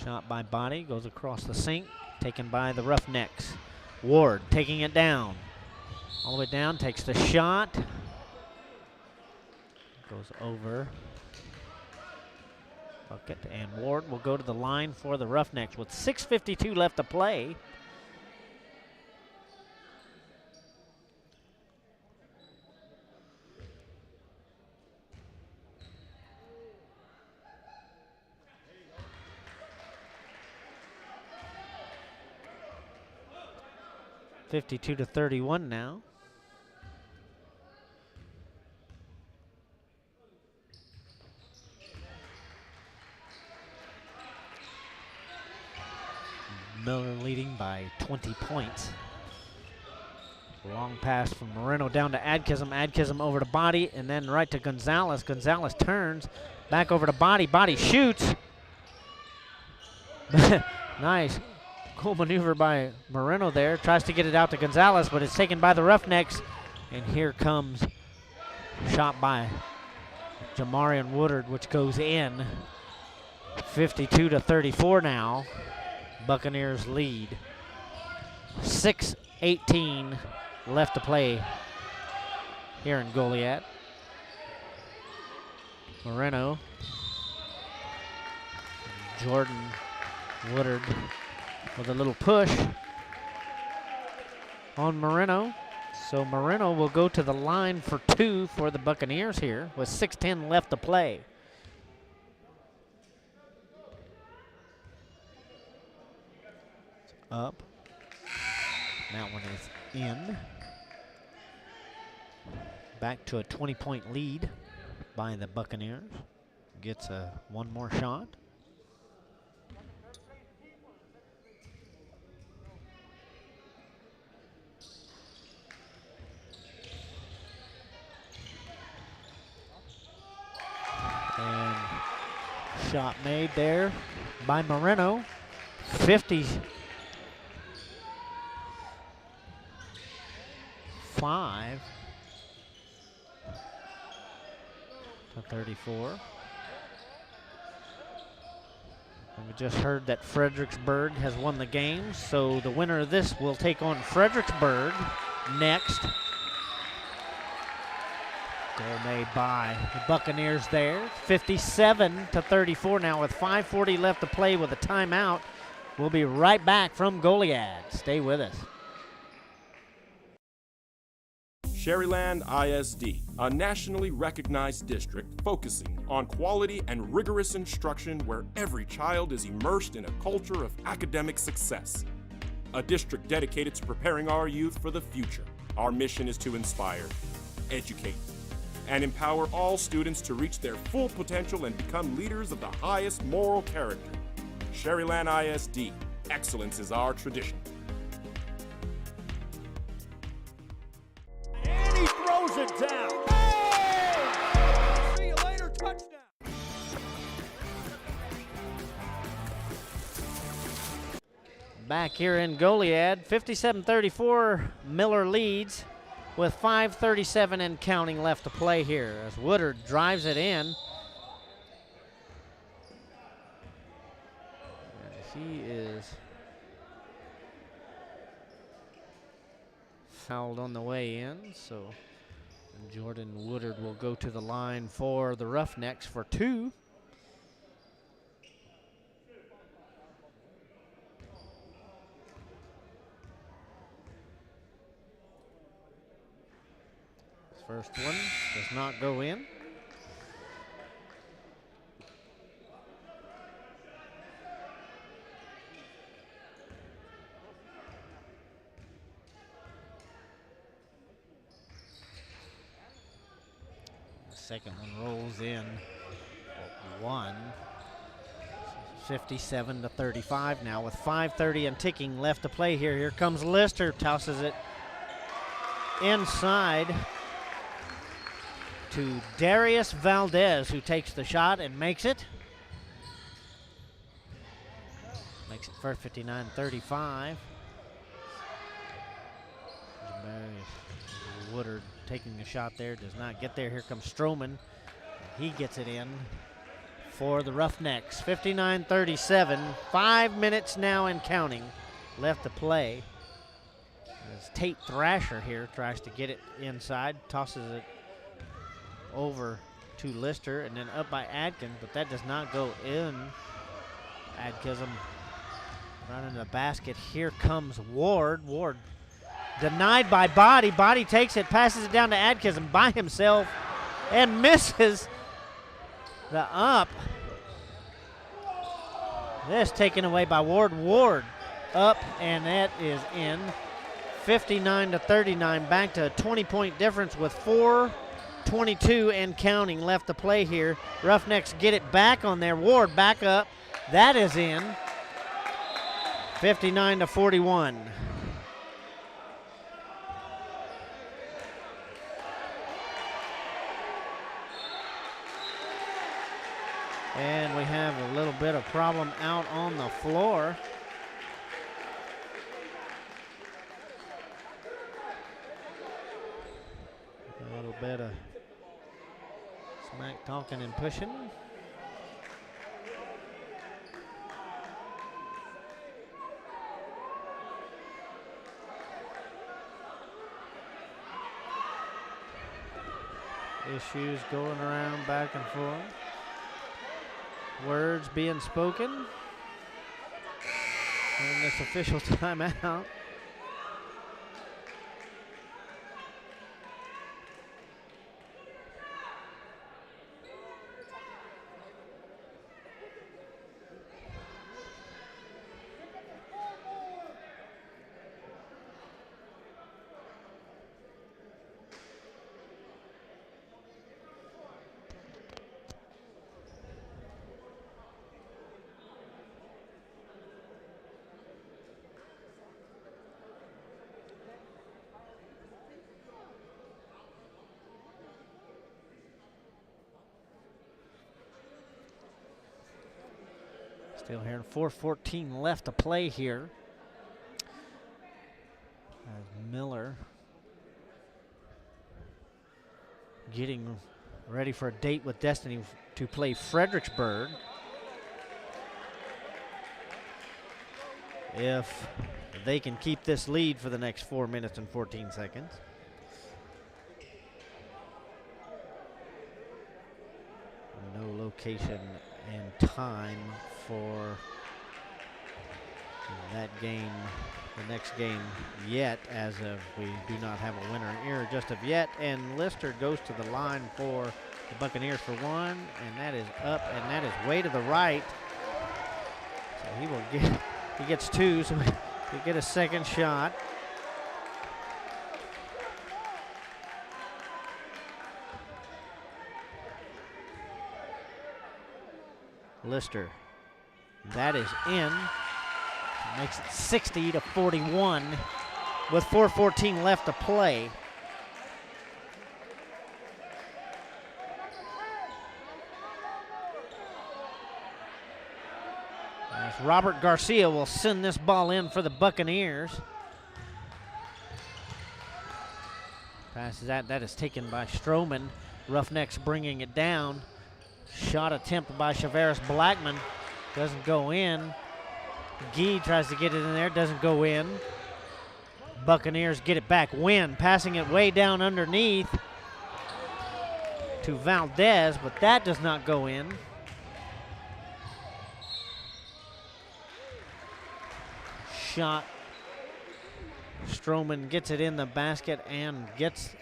Shot by Body, goes across the sink, taken by the Roughnecks. Ward taking it down. All the way down, takes the shot. Goes over. Bucket, and Ward will go to the line for the Roughnecks with 6:52 left to play. (52-31) now. Miller leading by 20 points. Long pass from Moreno down to Adkism. Adkism over to Body, and then right to Gonzalez. Gonzalez turns back over to Body. Body shoots. Nice. Cool maneuver by Moreno there. Tries to get it out to Gonzalez, but it's taken by the Roughnecks. And here comes shot by Jamarian Woodard, which goes in. 52-34 now. Buccaneers lead. 6:18 left to play here in Goliad. Moreno. Jordan Woodard with a little push on Moreno. So Moreno will go to the line for two for the Buccaneers here with 6:10 left to play. Up. That one is in. Back to a 20-point lead by the Buccaneers. Gets one more shot. And shot made there by Moreno. 35 to 34. And we just heard that Fredericksburg has won the game, so the winner of this will take on Fredericksburg next. Goal made by the Buccaneers there. 57 to 34 now with 5:40 left to play with a timeout. We'll be right back from Goliad. Stay with us. Sherryland ISD, a nationally recognized district focusing on quality and rigorous instruction where every child is immersed in a culture of academic success. A district dedicated to preparing our youth for the future. Our mission is to inspire, educate, and empower all students to reach their full potential and become leaders of the highest moral character. Sherryland ISD, excellence is our tradition. And he throws it down. Hey! See you later, touchdown. Back here in Goliad, 57-34, Miller leads with 5:37 and counting left to play here as Woodard drives it in. And he is fouled on the way in, so Jordan Woodard will go to the line for the Roughnecks for 2. First one does not go in. The second one rolls in at 1. 57 to 35 now with 5:30 and ticking left to play here. Here comes Lister, tosses it inside to Darius Valdez, who takes the shot and makes it. Makes it for 59-35. Woodard taking the shot there, does not get there. Here comes Stroman. He gets it in for the Roughnecks. 59-37, 5 minutes now and counting left to play. As Tate Thrasher here tries to get it inside, tosses it over to Lister and then up by Adkins, but that does not go in. Adkism right in the basket. Here comes Ward. Ward denied by Body. Body takes it, passes it down to Adkism by himself and misses the up. This taken away by Ward. Ward up, and that is in. 59 to 39, back to a 20-point difference with 4:22 and counting left to play here. Roughnecks get it back on there. Ward back up. That is in. 59 to 41. And we have a little bit of problem out on the floor. A little bit of smack talking and pushing. Issues going around back and forth. Words being spoken. And this official timeout. Still here, 4:14 left to play here. As Miller getting ready for a date with Destiny to play Fredericksburg. If they can keep this lead for the next 4 minutes and 14 seconds. No location and time for that game, the next game yet, as of we do not have a winner here just of yet. And Lister goes to the line for the Buccaneers for one, and that is up, and that is way to the right. So he will get, he gets two, so he get a second shot. Lister, that is in. Makes it 60-41 with 4:14 left to play. As Robert Garcia will send this ball in for the Buccaneers. Passes that is taken by Stroman. Roughnecks bringing it down. Shot attempt by Chavaris Blackman. Doesn't go in. Gee tries to get it in there, doesn't go in. Buccaneers get it back. Wynn passing it way down underneath to Valdez, but that does not go in. Shot. Stroman gets it in the basket and gets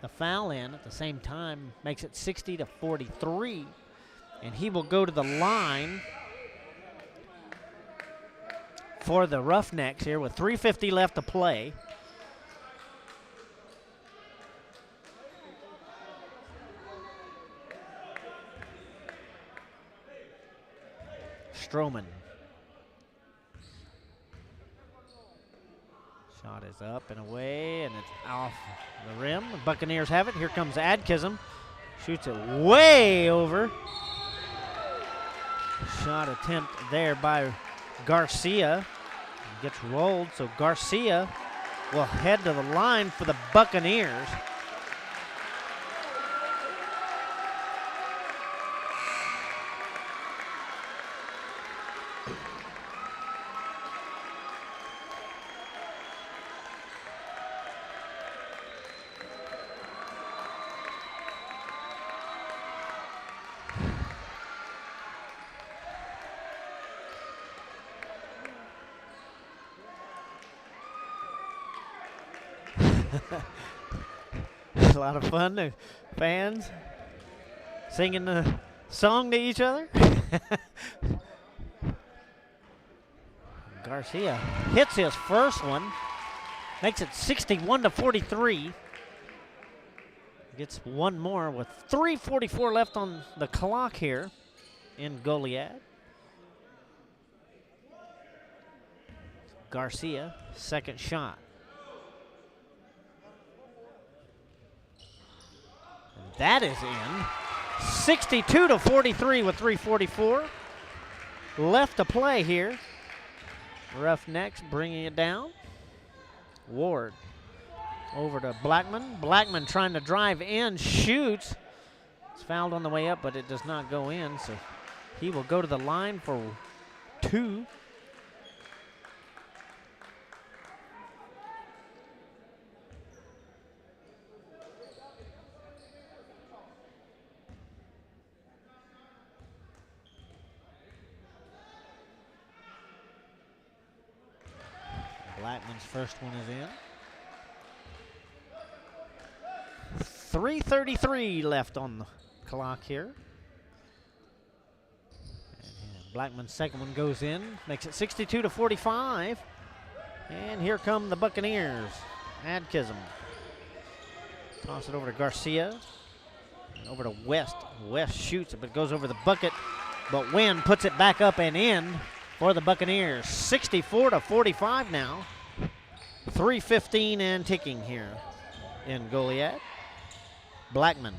the foul in at the same time. Makes it 60-43. And he will go to the line for the Roughnecks here with 3:50 left to play. Stroman. Shot is up and away, and it's off the rim. The Buccaneers have it. Here comes Adkism. Shoots it way over. Shot attempt there by Garcia. Gets rolled, so Garcia will head to the line for the Buccaneers. A lot of fun. The fans singing the song to each other. Garcia hits his first one. Makes it 61-43. Gets one more with 3:44 left on the clock here in Goliad. Garcia, second shot. That is in. 62-43 with 3:44 left to play here. Roughnecks bringing it down. Ward over to Blackman. Blackman trying to drive in, shoots. It's fouled on the way up, but it does not go in, so he will go to the line for two. Blackman's first one is in. 3:33 left on the clock here. And Blackman's second one goes in, makes it 62-45. And here come the Buccaneers. Adkism. Toss it over to Garcia. And over to West. West shoots it, but goes over the bucket. But Wynn puts it back up and in for the Buccaneers. 64-45 now. 3:15 and ticking here in Goliad. Blackman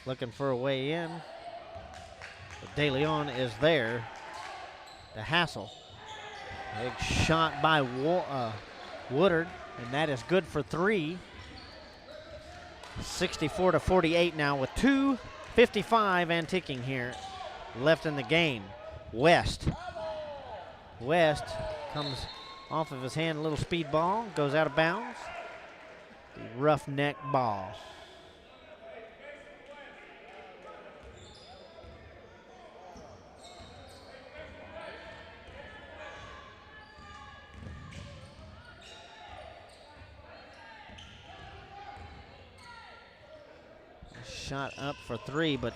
looking for a way in. But De Leon is there to hassle. Big shot by Woodard, and that is good for three. 64-48 now with 2:55 and ticking here left in the game. West comes off of his hand, a little speed ball, goes out of bounds. Roughneck ball. Shot up for three, but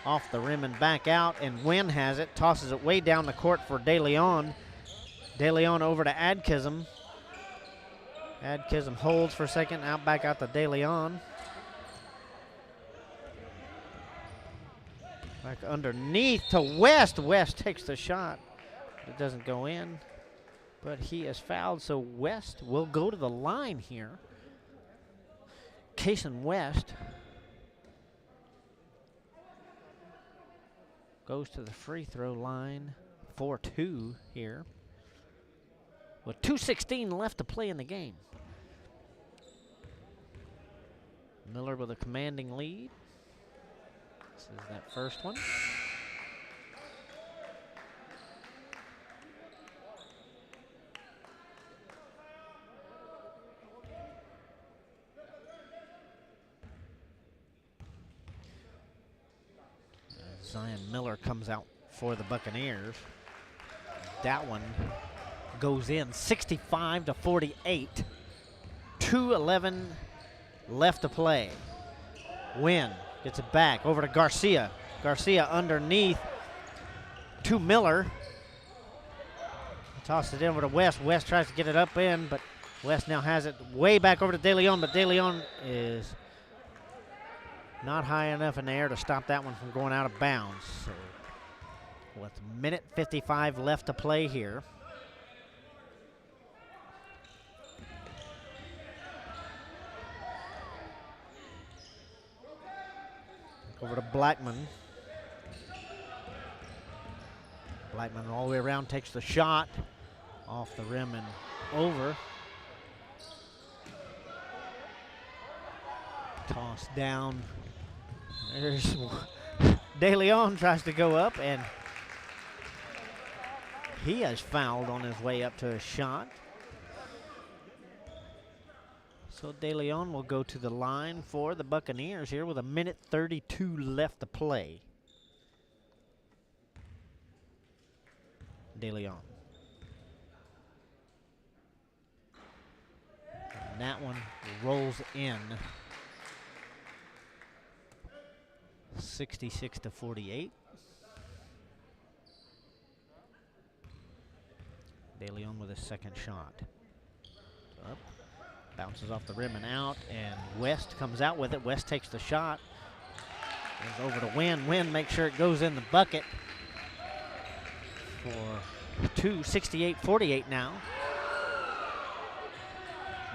off the rim and back out, and Wynn has it, tosses it way down the court for De Leon. De Leon over to Adkism. Adkism holds for a second, back out to De Leon. Back underneath to West. West takes the shot. It doesn't go in, but he is fouled, so West will go to the line here. Kason West goes to the free throw line for 2 here, with 2:16 left to play in the game. Miller with a commanding lead. This is that first one. Zion Miller comes out for the Buccaneers. That one goes in 65-48. 2:11 left to play. Wynn gets it back over to Garcia. Garcia underneath to Miller. Tosses it over to West. West tries to get it up in, but West now has it way back over to De Leon, but De Leon is not high enough in the air to stop that one from going out of bounds. So with a minute 55 left to play here. Over to Blackman. Blackman all the way around, takes the shot off the rim and over. Toss down. There's De Leon tries to go up, and he has fouled on his way up to a shot. So De Leon will go to the line for the Buccaneers here with a minute 32 left to play. De Leon. And that one rolls in. 66-48. De Leon with his second shot. Up. Bounces off the rim and out, and West comes out with it. West takes the shot. Goes over to Wynn. Wynn makes sure it goes in the bucket for 2, 68-48 now.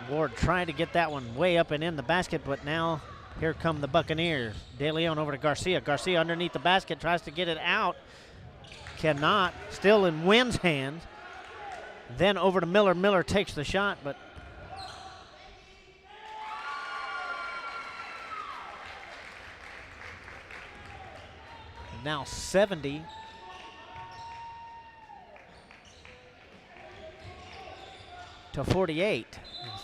Ward trying to get that one way up and in the basket, but now here come the Buccaneers. De Leon over to Garcia. Garcia underneath the basket, tries to get it out. Cannot. Still in Wynn's hands. Then over to Miller. Miller takes the shot, but now 70 to 48.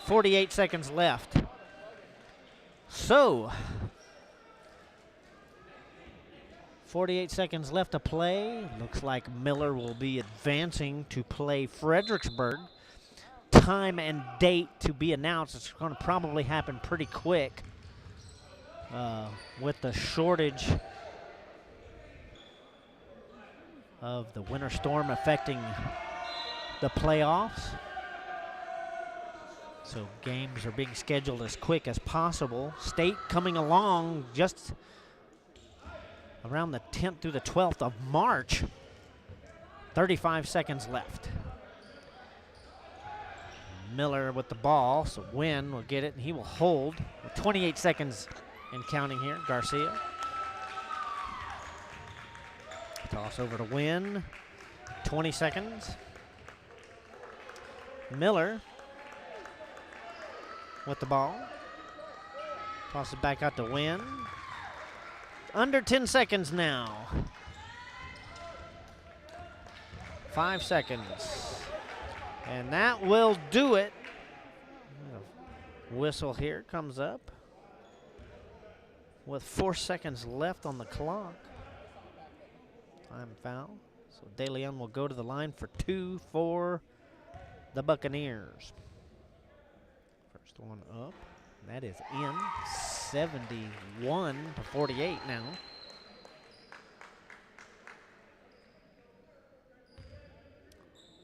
48 seconds left. So 48 seconds left to play. Looks like Miller will be advancing to play Fredericksburg. Time and date to be announced. It's going to probably happen pretty quick with the shortage of the winter storm affecting the playoffs. So games are being scheduled as quick as possible. State coming along just around the 10th through the 12th of March. 35 seconds left. Miller with the ball, so Wynn will get it, and he will hold with 28 seconds and counting here. Garcia. Toss over to Wynn. 20 seconds. Miller with the ball. Toss it back out to Wynn. Under 10 seconds now. 5 seconds. And that will do it. Whistle here comes up with 4 seconds left on the clock. Time foul. So De Leon will go to the line for 2 for the Buccaneers. First one up. That is in. 71-48 now.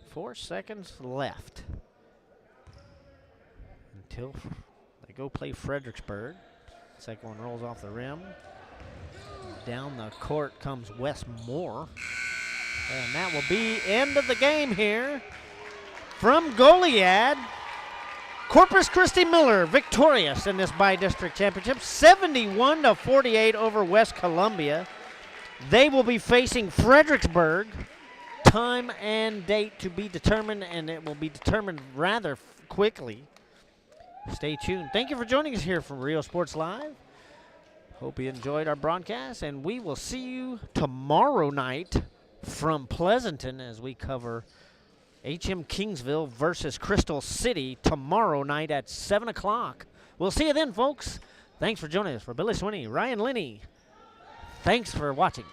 Four seconds left until they go play Fredericksburg. Second one rolls off the rim. Down the court comes Wes Moore. And that will be end of the game here from Goliad. Corpus Christi Miller victorious in this bi-district championship, 71-48 over West Columbia. They will be facing Fredericksburg. Time and date to be determined, and it will be determined rather quickly. Stay tuned. Thank you for joining us here from Rio Sports Live. Hope you enjoyed our broadcast, and we will see you tomorrow night from Pleasanton as we cover HM Kingsville versus Crystal City tomorrow night at 7 o'clock. We'll see you then, folks. Thanks for joining us. For Billy Swinney, Ryan Linney, thanks for watching.